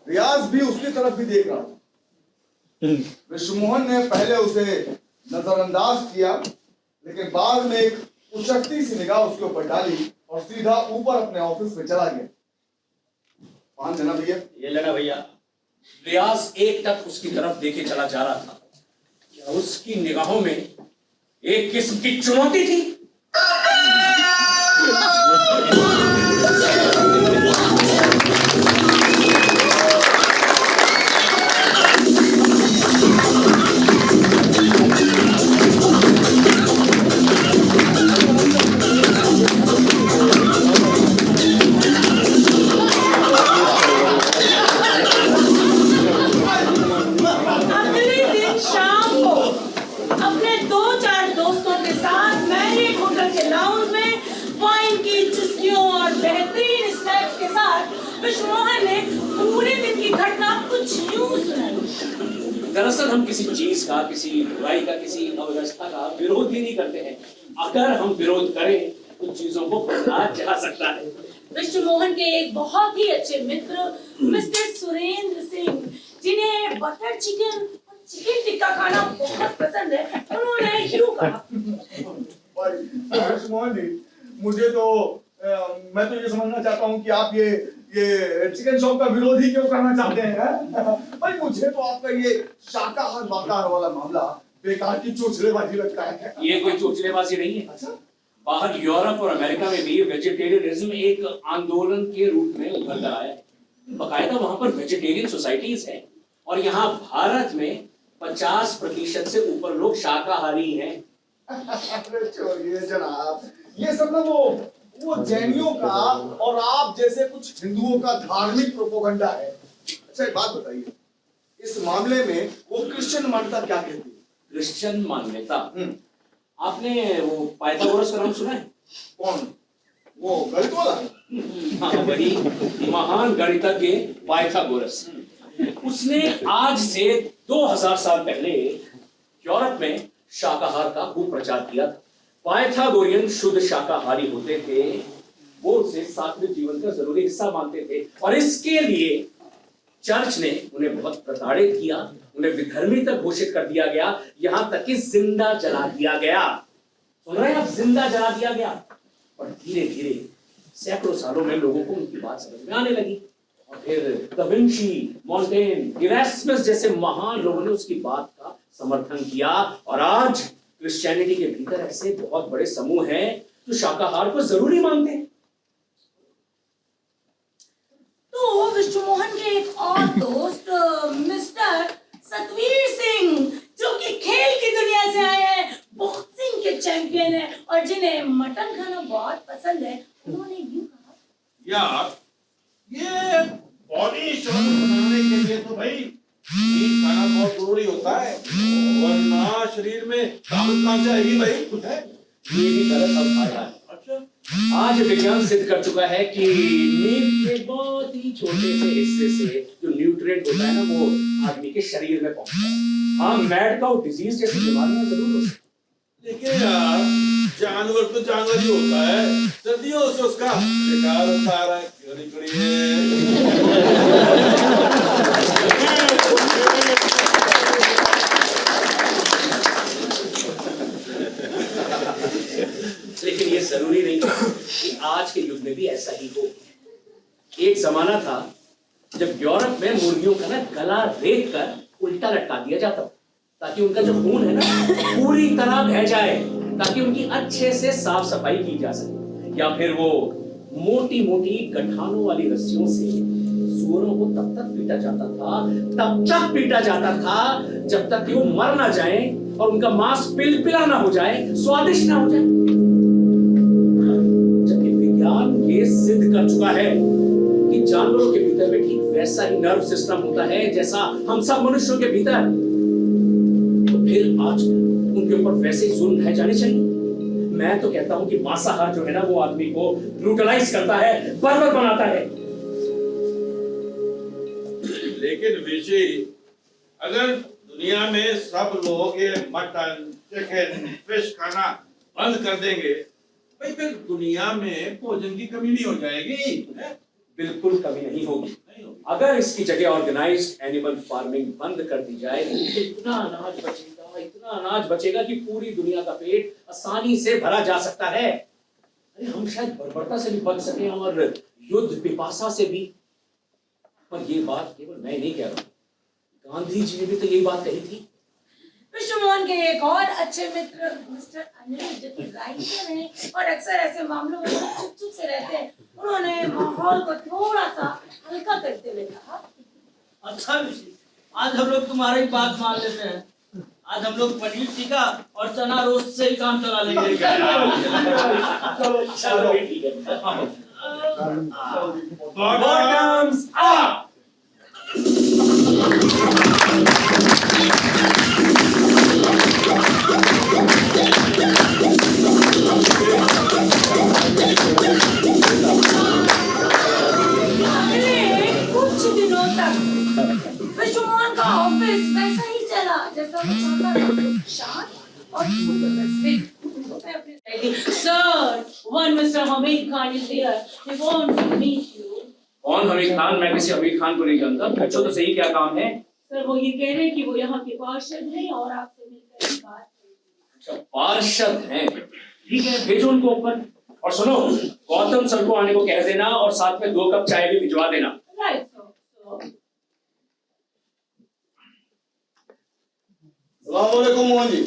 रियाज भी उसकी तरफ भी देख रहा था। विश्वमोहन ने पहले उसे नजरअंदाज किया, लेकिन बाद में एक उचकती सी निगाह उसके ऊपर डाली और सीधा ऊपर अपने ऑफिस में चला गया। पान लेना भैया? ये लेना भैया। रियाज एक टक उसकी तरफ देखे चला जा रहा था। क्या उसकी निगाहों में एक किस्म की चुनौती थी? अगले दिन शाम को अपने 2-4 दोस्तों के साथ मैरियट होटल के लाउंज में वाइन की चुस्कियों और बेहतरीन स्नैक्स के साथ विश्व मोहन ने पूरे दिन की घटना कुछ यूं सुनाई। दरअसल हम किसी चीज का, किसी बुराई का, किसी अव्यवस्था का विरोध ही नहीं करते हैं। अगर हम विरोध करें तो चीजों को बदला जा सकता है। विश्व मोहन के एक बहुत ही अच्छे मित्र मिस्टर सुरेंद्र सिंह, जिन्हें बटर चिकन और चिकन टिक्का खाना बहुत पसंद है, उन्होंने यूं कहा। विश्वमोहन जी, मुझे तो मैं तो ये समझना चाहता हूँ कि आप ये चिकन शॉप का विरोध ही क्यों करना चाहते हैं? भाई मुझे तो आपका ये शाकाहार वाकाहार वाला मामला बेकार की चोचलेबाजी लगता है। ये कोई चोचलेबाजी नहीं है। अच्छा, बाहर यूरोप और अमेरिका में भी वेजिटेरियनिज्म एक आंदोलन के रूप में उभर कर आया है। बकायदा वहां पर वेजिटेरियन सोसाइटीज हैं और यहाँ भारत में 50% से ऊपर लोग शाकाहारी हैं। अरे छोड़िए जनाब, ये सब ना वो जैनियों का और आप जैसे कुछ हिंदुओं का धार्मिक प्रोपोगंडा है। अच्छा एक बात बताइए, इस मामले में वो क्रिश्चियन मान्यता क्या कहती है? क्रिश्चियन मान्यता, आपने वो पाइथागोरस का नाम सुना है? कौन? वो गणित वाला? हाँ, वही महान गणितज्ञ पाइथागोरस। उसने आज से 2000 साल पहले यूरोप में शाकाहार का खूब प्रचार किया था। पाइथागोरियन शुद्ध शाकाहारी होते थे, वो उसे सात्विक जीवन का जरूरी हिस्सा मानते थे और इसके लिए चर्च ने उन्हें बहुत प्रताड़ित किया, उन्हें विधर्मी तक घोषित कर दिया गया, यहां तक कि जिंदा जला दिया गया। सुन रहे हैं आप? जिंदा जला दिया गया। और धीरे धीरे सैकड़ों सालों में लोगों को उनकी बात समझ में आने लगी और फिर दा विंची, मॉन्टेन, इरास्मस जैसे महान लोगों ने उसकी बात का समर्थन किया और आज क्रिश्चियनिटी के भीतर ऐसे बहुत बड़े समूह हैं जो शाकाहार को जरूरी मानते हैं। तो विश्व मोहन के एक और दोस्त मिस्टर सतवीर सिंह, जिन्हें मटन खाना बहुत पसंद है उन्होंने यूं कहा, यार ये बॉडी स्ट्रांग बनाने के लिए तो भाई मीट खाना बहुत जरूरी होता है, वरना शरीर में ताकत कहाँ से आएगी भाई? है? ये भी गलत अवधारणा है। अच्छा, आज विज्ञान सिद्ध कर चुका है कि मीट के बहुत ही छोटे से हिस्से से जो न्यूट्रिएंट होता है ना वो आदमी के शरीर में पहुंचता है। हाँ, मैड काउ डिजीज जैसी बीमारियां जरूर हो सकती हैं। लेकिन यार जानवर तो जानवर ही होता है, सदियों से उसका शिकार होता आ रहा है, क्यों नहीं करिए? लेकिन ये जरूरी नहीं कि आज के युग में भी ऐसा ही हो। एक जमाना था जब यूरोप में मुर्गियों का ना गला रेत कर उल्टा लटका दिया जाता ताकि उनका जो खून है ना पूरी तरह बह जाए, ताकि उनकी अच्छे से साफ सफाई की जा सके। या फिर वो मोटी मोटी गठानों वाली रस्सियों से सूअरों को तब तक पीटा जाता था जब तक कि वो मर ना जाए और उनका मांस पिलपिला ना हो जाए, स्वादिष्ट ना हो जाए। जबकि विज्ञान ये सिद्ध कर चुका है कि जानवरों के भीतर में ठीक वैसा ही नर्व सिस्टम होता है जैसा हम सब मनुष्यों के भीतर। तो फिर आज उनके ऊपर वैसे ही जुल्म ढाए जाने चाहिए। मैं तो कहता हूं कि मांसाहार जो है ना वो आदमी को ब्रूटलाइज करता है, बर्बर बनाता है। लेकिन विजय, अगर दुनिया में सब लोग ये मटन, चिकन, फिश खाना बंद कर देंगे, भाई फिर दुनिया में भोजन की कमी नहीं हो जाएगी? बिल्कुल कमी नहीं होगी। अगर इसकी जगह ऑर्गेनाइज्ड एनिमल फार्मिंग बंद कर दी जाए तो इतना अनाज बचेगा कि पूरी दुनिया का पेट आसानी से भरा जा सकता है। अरे हम शायद बर्बरता से भी बच सके और युद्ध पिपासा से भी। पर ये बात केवल मैं नहीं कह रहा, गांधी जी ने भी तो यही बात कही थी। विश्व मोहन के एक और अच्छे मित्र मिस्टर अनिल, जो कि राइटर हैं और अक्सर ऐसे मामलों में चुप चुप से रहते हैं, उन्होंने माहौल को थोड़ा सा हल्का करते हुए कहा, अच्छा विषय, आज हम लोग तुम्हारी बात मान लेते हैं। आज हम लोग पनीर टिक्का और चना रोस्ट से ही काम चला लेंगे। चलो ठीक है। Bottoms up! कुछ दिनों तक विश्व मोहन का ऑफिस वैसा ही चला जैसा वो चाहता था, शांत और व्यवस्थित। Sir, one Mr. Hamid Khan is here. He wants to meet you. कौन हमीद खान? मैं किसी हमीद खान को नहीं जानता। पूछो तो सही, क्या काम है? सर वो ये कह रहे हैं कि वो यहाँ के पार्षद हैं और आपसे मिलकर ही बात करेंगे। पार्षद हैं, ठीक है, भेजो उनको ऊपर। और सुनो, गौतम सर को आने को कह देना और साथ में 2 कप चाय भी भिजवा देना। Right, sir. अस्सलामुअलैकुम मोहन जी।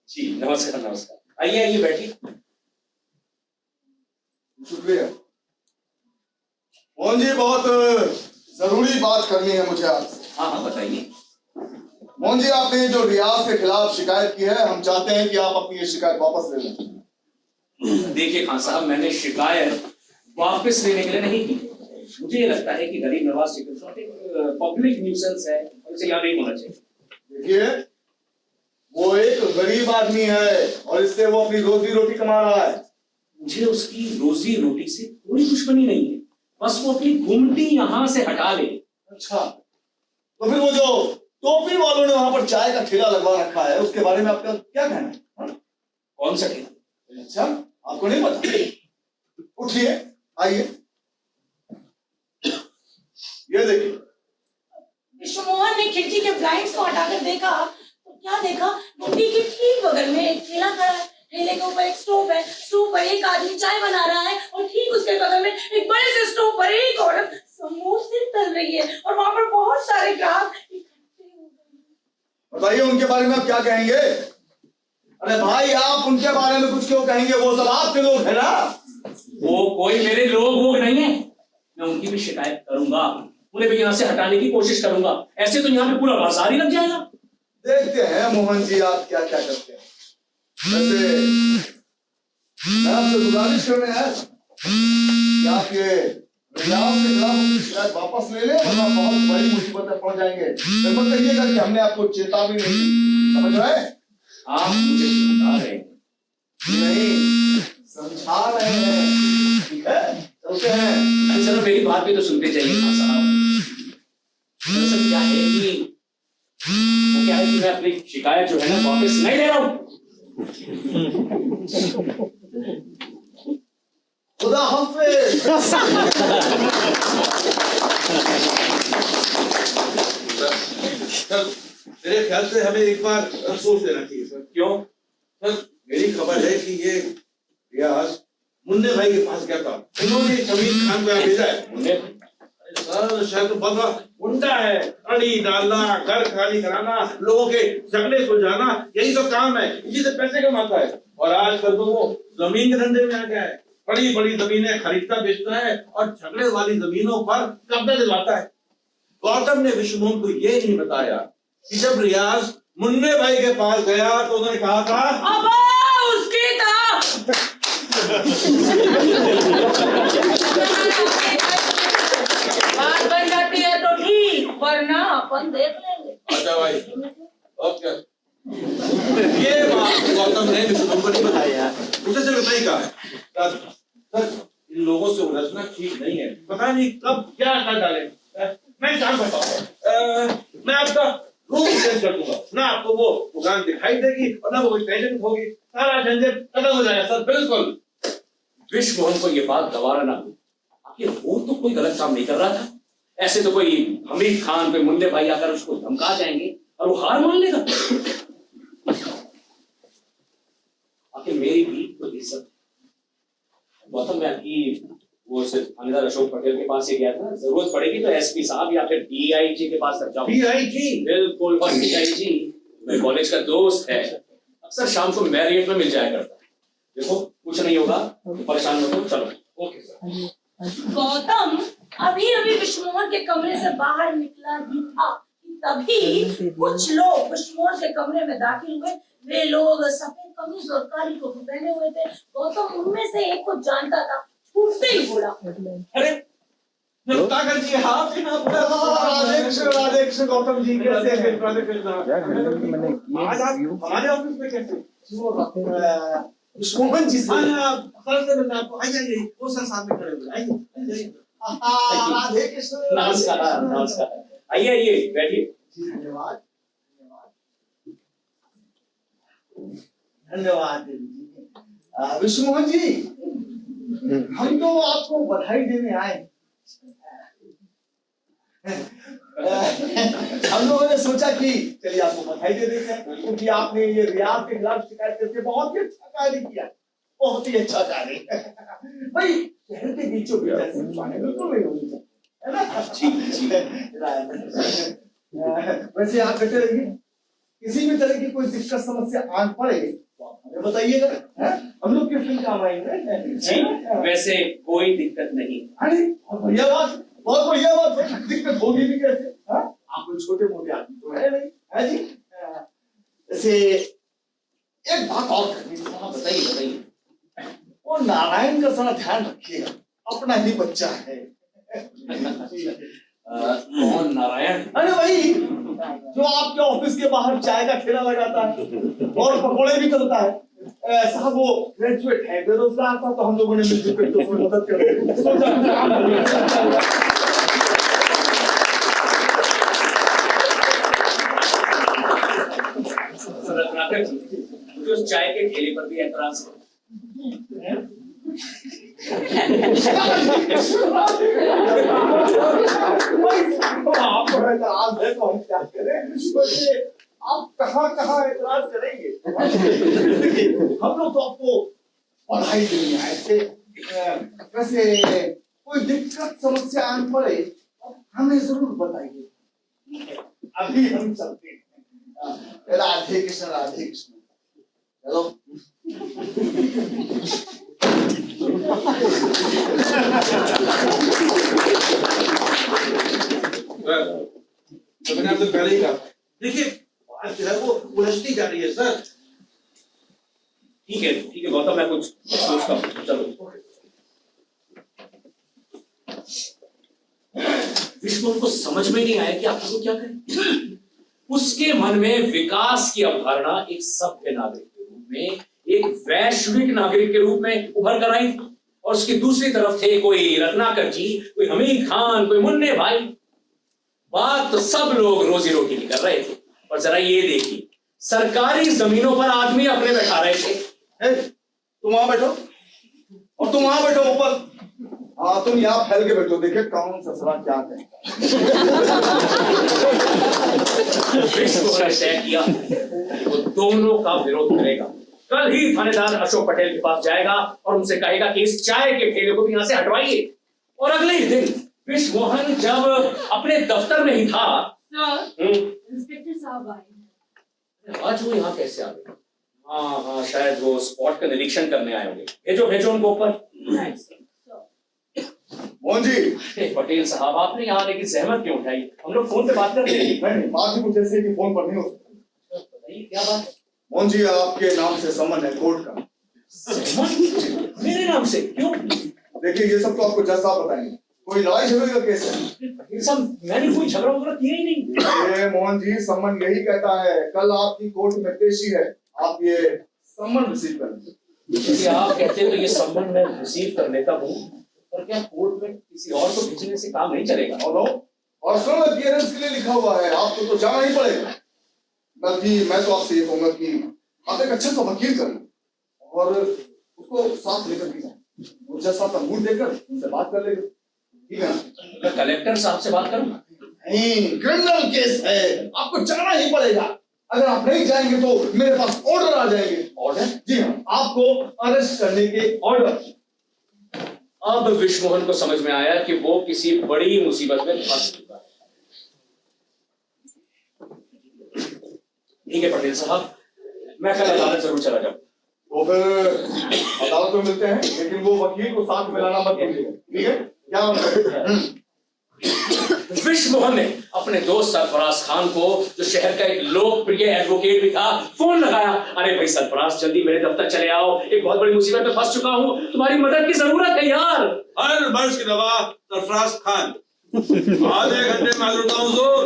जी नमस्कार नमस्कार, आइए आइए बैठिए। शुक्रिया मोहन जी, बहुत जरूरी बात करनी है मुझे आपसे। हाँ हाँ बताइए। मोहन जी, आपने जो रियाज के खिलाफ शिकायत की है, हम चाहते हैं कि आप अपनी ये शिकायत वापस ले लें। देखिए खान साहब, मैंने शिकायत वापस लेने के लिए नहीं की। मुझे ये लगता है कि गरीब नवाज चिकन शॉप एक पब्लिक न्यूसेंस है और इसे यहाँ नहीं होना चाहिए। देखिए, वो एक गरीब आदमी है और इससे वो अपनी रोजी रोटी कमा रहा है। मुझे उसकी रोजी रोटी से कोई दुश्मनी नहीं है, बस वो अपनी घुमटी यहाँ से हटा ले। अच्छा, तो फिर वो जो टोपी वालों ने वहां पर चाय का ठेला लगवा रखा है, उसके बारे में आपका क्या कहना है? कौन सा ठेला? अच्छा, आपको नहीं पता? उठिए, आइए, ये देखिए। विश्व मोहन ने खिड़की के ब्लाइंड्स को हटाकर देखा तो क्या देखा, खिड़की के ठीक बगल में एक ठेला खड़ा है। ठेले के ऊपर एक स्टोव है, स्टोव पर एक आदमी चाय बना रहा है और ठीक उसके बगल में एक बड़े से स्टोव पर एक औरत समोसे तल रही है और वहां पर बहुत सारे ग्राहक इकट्ठे हो गए। बताइए, उनके बारे में आप क्या कहेंगे? अरे भाई, आप उनके बारे में कुछ क्यों कहेंगे? वो सब आपके लोग है ना। वो कोई मेरे लोग नहीं है। मैं उनकी भी शिकायत करूंगा, उन्हें भी यहाँ से हटाने की कोशिश करूंगा। ऐसे तो यहाँ पे पूरा बाजार ही लग जाएगा। देखते हैं मोहन जी, आप क्या क्या करते हैं। वैसे मैं आपसे गुजारिश करने आया कि आप ये रियाज के खिलाफ अपनी शिकायत वापस ले लें, वरना बहुत बड़ी मुसीबत में पड़ जाएंगे। फिर मत कहिएगा कि हमने आपको चेतावनी नहीं दी, समझ रहे हैं? आप मुझे समझा रहे हैं? नहीं, समझा रहे हैं, ठीक है? चलते हैं। अरे चलो मेरी बात भी तो सुनते चाहिए खान साहब। दरअसल क्या है कि वो क्या है कि मैं अपनी शिकायत जो है ना वापस नहीं ले रहा हूँ। खुदा हाफिज। सर मेरे ख्याल से हमें एक बार सोच लेना चाहिए सर। क्यों? सर मेरी खबर है कि ये रियाज मुन्ने भाई के पास गया था, उन्होंने शमीर खान को यहाँ भेजा है। मुन्ने सर शायद तो बहुत बड़ा गुंडा है, अड़ी डालना, घर खाली कराना, लोगों के झगड़े सुलझाना, यही सब काम है, इसी से पैसे कमाता है। और आजकल तो वो जमीन के धंधे में आ गया है, बड़ी बड़ी जमीनें खरीदता बेचता है और झगड़े वाली जमीनों पर कब्जा दिलवाता है। गौतम ने विष्णु को ये नहीं बताया कि जब रियाज मुन्ने भाई के पास गया तो उन्होंने कहा था अबा उसके था। बात बन जाती है तो ठीक, वरना अपन देख लेंगे। अच्छा भाई, ओके। ये बात गौतम ने विष्णु को नहीं बताया, उसे सिर्फ इतना ही कहा है सर इन लोगों से उलझना ठीक नहीं है, पता नहीं कब क्या कर डाले। मैं काम करता हूँ, मैं आपका रूम चेंज कर दूंगा ना, आपको वो दुकान दिखाई देगी और ना वो कोई टेंशन होगी, सारा झंझट खत्म हो जाएगा सर। बिल्कुल विश्व मोहन को ये बात गवारा ना हो, आखिर वो तो कोई गलत काम नहीं कर रहा था। ऐसे तो कोई हमीद खान पे मुन्ने भाई आकर उसको धमका जाएंगे और वो हार मान लेगा। आखिर मेरी भी तो इज्जत। गौतम मैं आपकी वो सिर्फ थानेदार अशोक पटेल के पास ही गया था, जरूरत पड़ेगी तो एसपी साहब या फिर डीआईजी के पास तक जाऊंगा। डीआईजी? बिल्कुल, और डीआईजी मेरे कॉलेज का दोस्त है, अक्सर शाम को मैरियट में मिल जाया करता है। देखो कुछ नहीं होगा, परेशान मत हो, चलो। Okay sir. गौतम अभी अभी विष्णुमोहन के कमरे से बाहर निकला ही था, तभी कुछ लोग विष्णुमोहन के कमरे में दाखिल हुए। वे लोग सफेद कमीज और काली टोपी पहने हुए थे। गौतम उनमें से एक को जानता था, छूटते ही बोला, अरे ताकर जी आप राधे कृष्ण गौतम जी, कैसे हैं? आज आप हमारे ऑफिस में कैसे? मोहन जी से सर से मिलना आपको, आइए वो सर सामने खड़े हुए, आइए। राधे कृष्ण। नमस्कार नमस्कार, आइए आइए बैठिए। धन्यवाद धन्यवाद विष्णु मोहन जी, हम तो आपको बधाई देने आए। हम लोगों ने सोचा कि चलिए आपको बधाई दे देते हैं, क्योंकि आपने ये रियाज के खिलाफ शिकायत करके बहुत ही अच्छा कार्य किया, बहुत ही अच्छा कार्य। भाई शहर के बीचों बीच ऐसी दुकानें बिल्कुल नहीं होनी चाहिए, है ना? वैसे आप बैठे रहिए, किसी भी तरह की कोई दिक्कत समस्या आन पड़े तो आप हमें बताइएगा, हम लोग किस दिन काम आएंगे। जी वैसे कोई दिक्कत नहीं। अरे बहुत बढ़िया बात, बहुत बढ़िया बात है। दिक्कत होगी भी कैसे? आप कोई छोटे मोटे आदमी तो है नहीं, है जी? जैसे एक बात और करनी थी। बताइए बताइए। और नारायण का सारा ध्यान रखिएगा, अपना ही बच्चा है। कौन नारायण? अरे वही जो आपके ऑफिस के बाहर चाय का ठेला लगाता है और पकौड़े भी करता है। साहब वो ग्रेजुएट है, बेरोजगार था, तो हम लोगों ने मिलकर के उसमें मदद कर मुझे उस चाय के ठेले पर भी एतराज है। आप कहाँ एतराज करेंगे? हम लोग तो आपको पढ़ाई देने आए थे। वैसे कोई दिक्कत समस्या आन पड़े हमें जरूर बताइए, अभी हम चलते हैं। राधे कृष्ण राधे कृष्ण। चलो तो मैंने आपसे पहले ही कहा, देखिए बात जो है वो उलझती जा रही है सर। ठीक है गौतम, मैं कुछ सोचता हूँ। चलो। विश्व को समझ में नहीं आया कि आपको क्या करें। उसके मन में विकास की अवधारणा एक सभ्य नागरिक के रूप में, एक वैश्विक नागरिक के रूप में उभर कर आई, और उसकी दूसरी तरफ थे कोई रत्नाकर जी, कोई हमीद खान, कोई मुन्ने भाई। बात तो सब लोग रोजी रोटी की कर रहे थे, और जरा ये देखिए, सरकारी जमीनों पर आदमी अपने बैठा रहे थे। तुम वहां बैठो और तुम वहां बैठो ऊपर। हाँ, तुम यहाँ फैल के बैठो, देखे कौन ससुरा क्या कहे। विश्व ने तय किया कि वो दोनों का विरोध करेगा। कल ही थानेदार अशोक पटेल के पास जाएगा और उनसे कहेगा कि इस चाय के ठेले को भी यहाँ से हटवाइए। और अगले ही दिन विश्व मोहन जब अपने दफ्तर में ही था, इंस्पेक्टर साहब आए। आज वो यहाँ कैसे आ गए? हाँ, शायद वो स्पॉट का निरीक्षण करने आए होंगे। भेजो उनको ऊपर। मोहन जी। पटेल साहब, आपने यहाँ आने की जहमत क्यों उठाई? हम लोग फोन पे बात कर रहे हैं। नहीं, बात ही कुछ ऐसी है कि फोन पर नहीं हो सकता। बताइए क्या बात है? मोहन जी, आपके नाम से समन है कोर्ट का। मेरे नाम से? क्यों? देखिए, ये सब तो आपको जज साहब बताएंगे। कोई लड़ाई झगड़े का केस है? ये सब मैंने कोई झगड़ा वगैरह किया ही नहीं। ये मोहन जी, समन यही कहता है। कल आपकी कोर्ट में पेशी है, आप ये समन रिसीव करें। यदि आप कहते हैं तो ये समन मैं रिसीव कर लेता हूँ, और क्या कोर्ट में किसी और को भेजने से काम नहीं चलेगा? और पर्सनल अपीयरेंस के लिए लिखा हुआ है, आपको तो जाना ही पड़ेगा। बल्कि मैं तो आपसे ये कहूंगा कि आप एक अच्छा सा वकील करें और उसको साथ लेकर के जाएं। वो जैसा तंबूर देकर उनसे बात कर लेगा, ठीक है ना? मैं कलेक्टर साहब से बात करूं? नहीं, क्रिमिनल केस है, आपको जाना ही पड़ेगा। अगर आप नहीं जाएंगे तो मेरे पास ऑर्डर आ जाएंगे। ऑर्डर? जी हाँ, आपको अरेस्ट करने के ऑर्डर। अब विश्व मोहन को समझ में आया कि वो किसी बड़ी मुसीबत में फंस चुका है। ठीक है पटेल साहब, मैं कल अदालत जरूर चला जाऊं। तो फिर अदालत में मिलते हैं, लेकिन वो वकील को साथ में लाना मत भूलिएगा, ठीक है? क्या विश्व मोहन ने अपने दोस्त सरफराज खान को, जो शहर का एक लोकप्रिय एडवोकेट भी था, फोन लगाया। अरे भाई सरफराज, जल्दी मेरे दफ्तर चले आओ, एक बहुत बड़ी मुसीबत में फंस चुका हूँ, तुम्हारी मदद की जरूरत है यार। हर वर्ष की दवा सरफराज खान, आधे घंटे में हाजिर होता हूं हुजूर।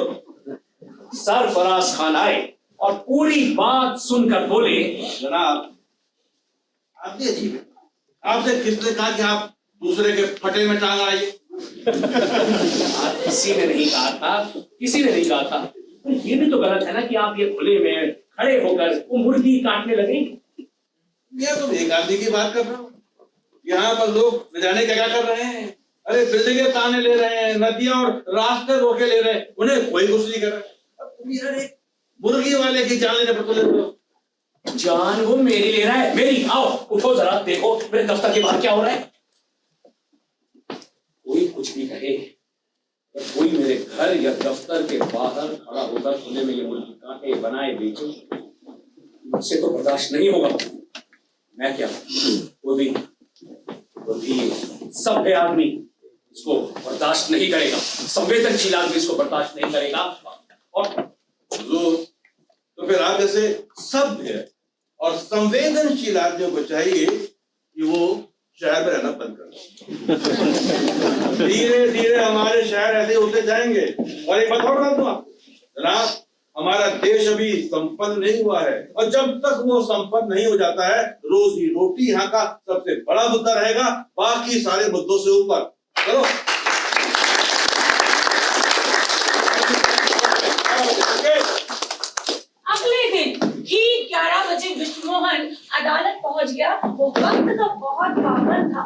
सरफराज खान आए और पूरी बात सुनकर बोले, जनाब, आपने अजीब है, आपसे किसने कहा कि आप दूसरे के फटे में टांग आइए? किसी ने नहीं कहा था, किसी ने नहीं कहा था। तो ये भी तो गलत है ना कि आप ये खुले में खड़े होकर वो मुर्गी काटने लगे। ये तो एक आदमी की बात कर रहा हूँ। यहाँ पर लोग जाने क्या कर रहे हैं? अरे बिल्डिंगें ताने ले रहे हैं, नदियां और रास्ते रोके ले रहे हैं, उन्हें कोई कुछ नहीं कर रहा। अब तुम यार एक मुर्गी वाले की जान लेने पर तुले हो। जान वो मेरी ले रहा है, मेरी। आओ उठो जरा, देखो मेरे दफ्तर के बाहर क्या हो रहा है। कोई कुछ भी कहे, कोई मेरे घर या दफ्तर के बाहर खड़ा होकर खुले में ये मुर्गी काटे बनाए बेचे, मुझसे तो बर्दाश्त नहीं होगा। मैं क्या, वो भी सभ्य आदमी इसको बर्दाश्त नहीं करेगा, संवेदनशील आदमी इसको बर्दाश्त नहीं करेगा। और तो फिर आप जैसे सभ्य और संवेदनशील आदमियों को चाहिए कि वो शहर में रहना बंद कर। धीरे धीरे हमारे शहर ऐसे होते जाएंगे। और एक बात और बता दूं जनाब, हमारा देश अभी संपन्न नहीं हुआ है, और जब तक वो संपन्न नहीं हो जाता है, रोजी रोटी यहाँ का सबसे बड़ा मुद्दा रहेगा, बाकी सारे मुद्दों से ऊपर। चलो अगले दिन ठीक 11 बजे विश्व मोहन अदालत पहुंच गया। वो वक्त का बहुत पाबंद था,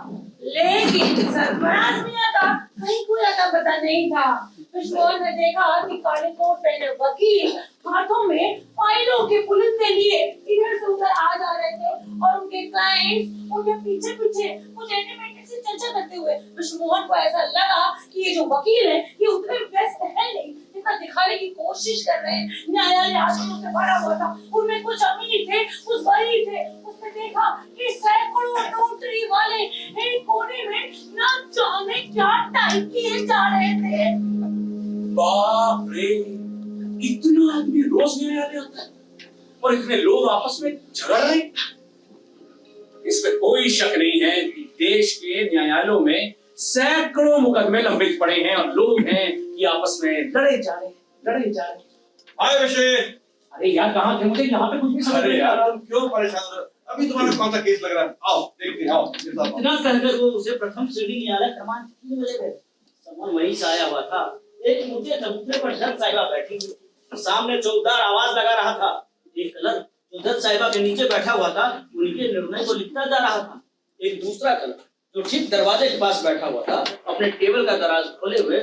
लेकिन सरफराज मियां का कहीं कोई अता पता नहीं था। विश्व मोहन ने देखा कि काले कोट पहने वकील हाथों में फाइलों के पुलिस के लिए इधर से उधर आ जा रहे थे, और उनके क्लाइंट्स उनके पीछे पीछे कुछ एनिमेटेड से चर्चा करते हुए। विश्व मोहन को ऐसा लगा कि ये जो वकील है ये उतने व्यस्त है नहीं जितना दिखाने की कोशिश कर रहे हैं। न्यायालय आदमियों से भरा हुआ था, उनमें कुछ अमीर थे, कुछ गरीब थे। उसने देखा कि सैकड़ों नोटरी वाले एक कोने में ना जाने क्या टाइप किए जा रहे थे। बाप रे, इतना आदमी रोज न्यायालय आता है और इतने लोग आपस में झगड़ रहे हैं। इसमें कोई शक नहीं है कि देश के न्यायालयों में सैकड़ों मुकदमे लंबित पड़े हैं और लोग हैं कि आपस में लड़े जा रहे हैं। हाय विषय। अरे यार कहाँ थे, मुझे यहाँ पे कुछ भी समझ अरे नहीं आ यार रहा। तुम क्यों परेशान हो रहे हो? अभी तुम्हारा कौन सा केस लग रहा है? आओ देखते हैं, आओ मेरे साथ आओ। इतना कहकर वो उसे प्रथम श्रेणी न्यायालय क्रमांक 3 में ले गए। समन वहीं से आया हुआ था। एक ऊंचे चबूतरे पर जज साहिबा बैठी हुई थी। सामने चौकीदार आवाज लगा रहा था। एक कलर जो जज साहिबा के नीचे बैठा हुआ था उनके निर्णय को लिखता जा रहा था। एक दूसरा कलर जो ठीक दरवाजे के पास बैठा हुआ था अपने टेबल का दराज खोले हुए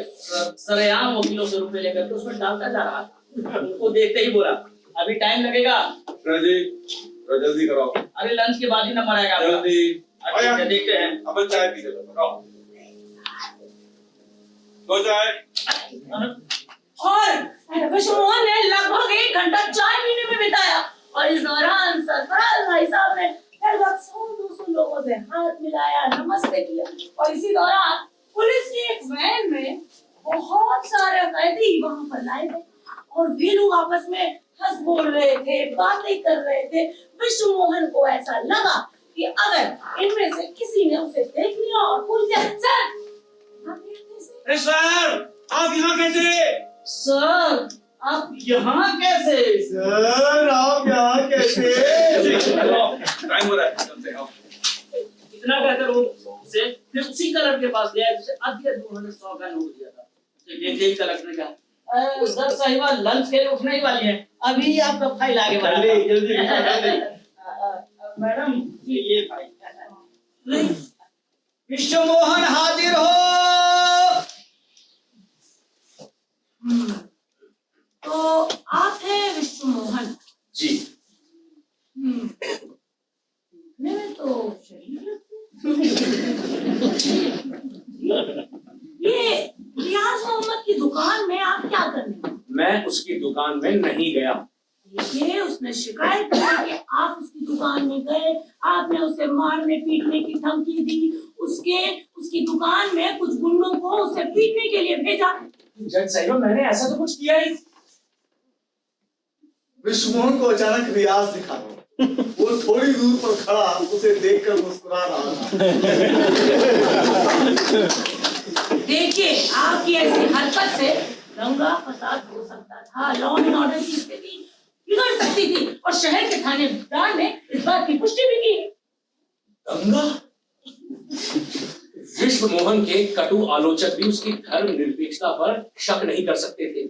सरेआम वकीलों से रुपए लेकर के उसमें डालता जा रहा था। उनको देखते ही बोला, अभी टाइम लगेगा। जी जल्दी करो। अरे लंच के बाद ही नंबर आएगा आपका। जल्दी अच्छा, देखते हैं। अब चाय पी लो। आओ दो चाय। और विश्वमोहन ने लगभग 1 घंटा चाय पीने में बिताया और इस दौरान सरफराज भाई साहब ने लगभग 100-200 लोगों से हाथ मिलाया, नमस्ते किया और इसी दौरान पुलिस की एक वैन में बहुत सारे कैदी वहां पर लाए गए और वे लोग आपस में हंस बोल रहे थे, बातें कर रहे थे। विश्वमोहन को ऐसा लगा कि अगर इनमें से किसी ने उसे देख लिया और पूछ लिया, सर आप यहाँ कैसे? सर आप यहाँ कैसे? सर आप यहाँ कैसे? सर आप यहाँ कैसे? टाइम हो रहा है, चलते हैं, आओ। इतना कहकर वो उसे फिर उसी कलर के पास गया जिसे अध्यक्ष उन्होंने 100 का नोट दिया था। उसे देखते ही कलर ने कहा, सर साहिबा लंच के लिए उठने ही वाली है, अभी आपका फाइल आगे बढ़ा। जल्दी मैडम ये फाइल। विश्वमोहन हाजिर हो। तो आप हैं विश्वमोहन? जी। मैं तो शरीफ लगती हूँ। ये रियाज मोहम्मद की दुकान में आप क्या करने गए? मैं उसकी दुकान में नहीं गया। देखिए उसने शिकायत की कि आप उसकी दुकान में गए, आपने उसे मारने पीटने की धमकी दी, उसकी दुकान में कुछ गुंडों को उसे पीटने के लिए भेजा। जज साहिबा मैंने ऐसा तो कुछ किया ही। विश्वमोहन को अचानक रियाज दिखा। वो थोड़ी दूर पर खड़ा उसे देखकर मुस्कुरा रहा था। देखिए आपकी ऐसी हरकत से दंगा फसाद हो सकता था, लॉ एंड ऑर्डर की स्थिति बिगड़ सकती थी और शहर के थानेदार ने इस बात की पुष्टि भी की। दंगा? विश्वमोहन के कटु आलोचक भी उसकी धर्म निरपेक्षता पर शक नहीं कर सकते थे।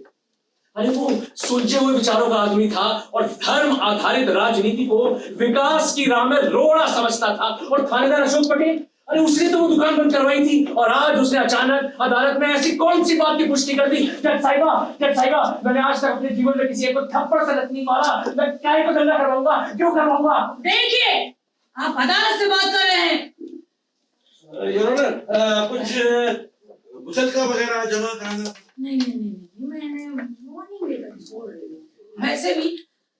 अरे वो सुलझे हुए विचारों का आदमी था और धर्म आधारित राजनीति को विकास की राह में रोड़ा समझता था। और थानेदार अशोक पटेल, अरे उसने तो वो दुकान बंद करवाई थी और आज उसने अचानक अदालत में ऐसी कौन सी बात की पुष्टि कर दी? जज साहिबा मैंने आज तक अपने जीवन में किसी एक को थप्पड़ तक नहीं मारा, मैं क्या को दंगा करवाऊंगा? क्यों करवाऊंगा? देखिए आप अदालत से बात कर रहे हैं। योर ऑनर, कुछ मुसलका वगैरह जमा कराना। नहीं मैंने वार्निंग देकर बोल रही हूँ। वैसे भी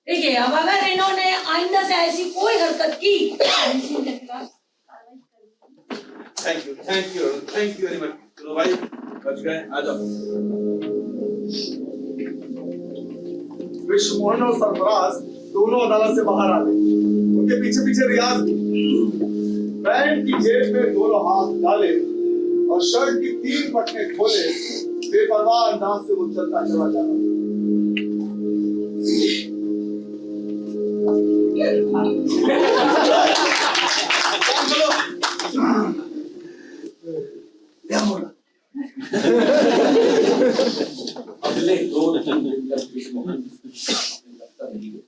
देखिए अब अगर इन्होंने आइंदा से ऐसी कोई हरकत की थैंक यू वेरी मच। चलो भाई बच गए, आ जाओ। विश्वमोहन और सरफराज दोनों अदालत से बाहर आ गए। उनके पीछे पीछे रियाज पैंट की जेब में दोनों हाथ डाले और शर्ट की 3 बटनें खोले, बेपरवाह अंदाज से वो चलता चला जा रहा। अगले 2-3 दिन तक विश्वमोहन अपने दफ्तर नहीं गए।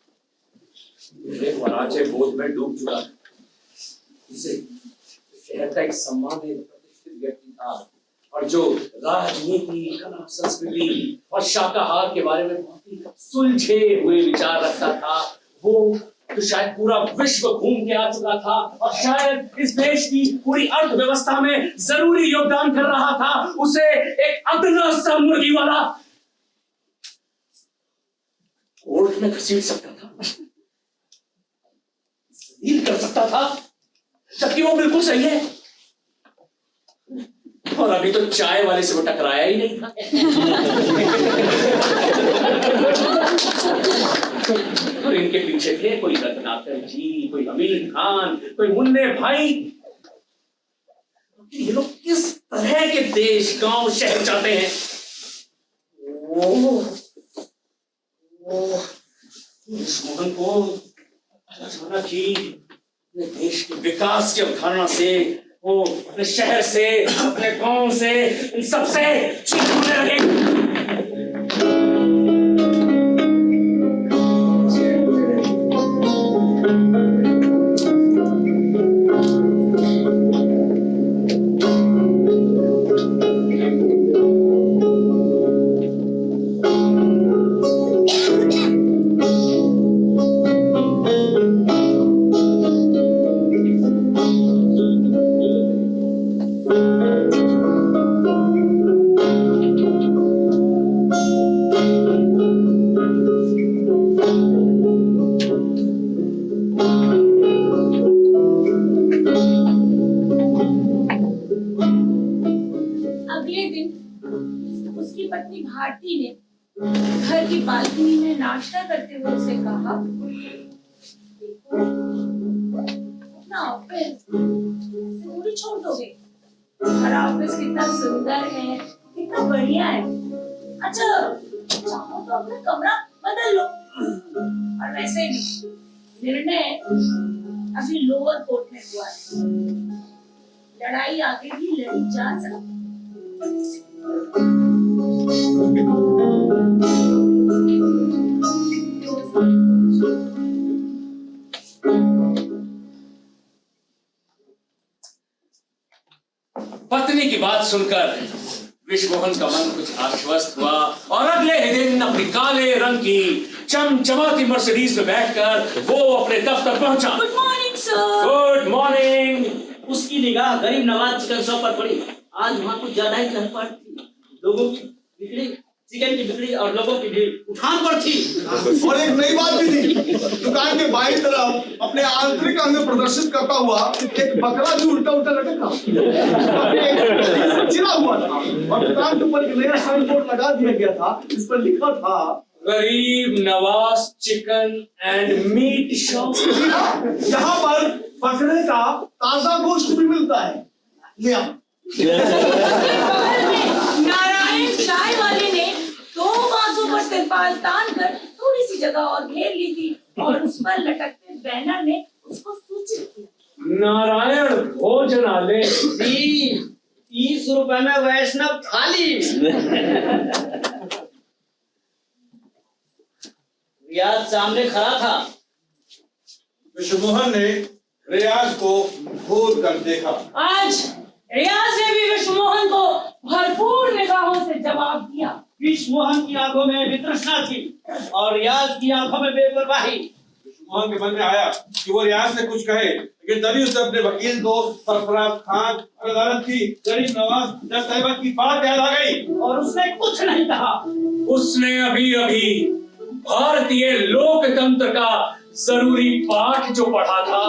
पराजय बोध में डूब चुका था। उसे शहर का एक सम्मानित प्रतिष्ठित व्यक्ति था और जो राजनीति, कला, संस्कृति और शाकाहार के बारे में बहुत ही सुलझे हुए विचार रखता था, वो तो शायद पूरा विश्व घूम के आ चुका था और शायद इस देश की पूरी अर्थव्यवस्था में जरूरी योगदान कर रहा था। उसे एक अदना सा मुर्गी वाला कोर्ट में घसीट सकता था, जलील कर सकता था, जबकि वो बिल्कुल सही है। और अभी तो चाय वाले से वो टकराया ही नहीं था। इनके पीछे थे, कोई रत्नाकर जी, कोई अमीर खान, कोई मुन्ने भाई। ये लोग किस तरह के देश, गांव, शहर चाहते हैं? मोहन को अचानक ही अपने देश के विकास की अवधारणा से, वो अपने शहर से, अपने गांव से, इन सबसे छूटने लगे। पत्नी भारती ने घर की बालकनी में नाश्ता करते हुए उससे कहा, देखो अपना ऑफिस पूरी छोड़ दोगे? हमारा ऑफिस कितना सुंदर है, कितना बढ़िया है। अच्छा चाहो तो अपना कमरा बदल लो। और वैसे भी निर्णय अभी लोअर कोर्ट में हुआ है, लड़ाई आगे भी लड़ी जा सकती। पत्नी की बात सुनकर विश्वमोहन का मन कुछ आश्वस्त हुआ और अगले ही दिन अपनी काले रंग की चमचमाती मर्सिडीज में बैठकर वो अपने दफ्तर पहुंचा। Good morning sir. Good morning. उसकी निगाह गरीब नवाज चिकन शॉप पर पड़ी। आज वहाँ कुछ ज्यादा ही चहलपहल थी। लोगों की बिक्री, चिकन की बिक्री और लोगों की भीड़ उठान पर थी। और एक नई बात भी थी, दुकान के बाईं तरफ अपने आंतरिक अंग प्रदर्शित करता हुआ एक बकरा भी उल्टा उल्टा लटका चिरा हुआ था और दुकान के ऊपर एक नया साइन बोर्ड लगा दिया गया था, इस पर लिखा था गरीब Nawaz chicken and meat shop. यहाँ पर बकरे का ताजा गोश्त भी मिलता है। ले आओ। नारायण चाय वाले ने 2 बाजू पर तिरपाल तान कर थोड़ी सी जगह और घेर ली थी और उस पर लटकते बैनर ने उसको सूचित किया, नारायण भोजनालय। 30 रुपए में वैष्णव थाली। रियाज सामने खड़ा था। विश्वमोहन ने रियाज को घूर कर देखा। आज रियाज ने भी विश्वमोहन को भरपूर निगाहों से जवाब दिया। विश्वमोहन की आंखों में वितृष्णा थी और रियाज की आंखों में बेपरवाही। विश्वमोहन के मन में आया कि वो रियाज से कुछ कहे, लेकिन तभी उसने अपने वकील दोस्त सरफराज खान और अदालत की गरीब नवाज जज साहिबा की बात याद आ गई और उसने कुछ नहीं कहा। उसने अभी अभी भारतीय लोकतंत्र का जरूरी पाठ जो पढ़ा था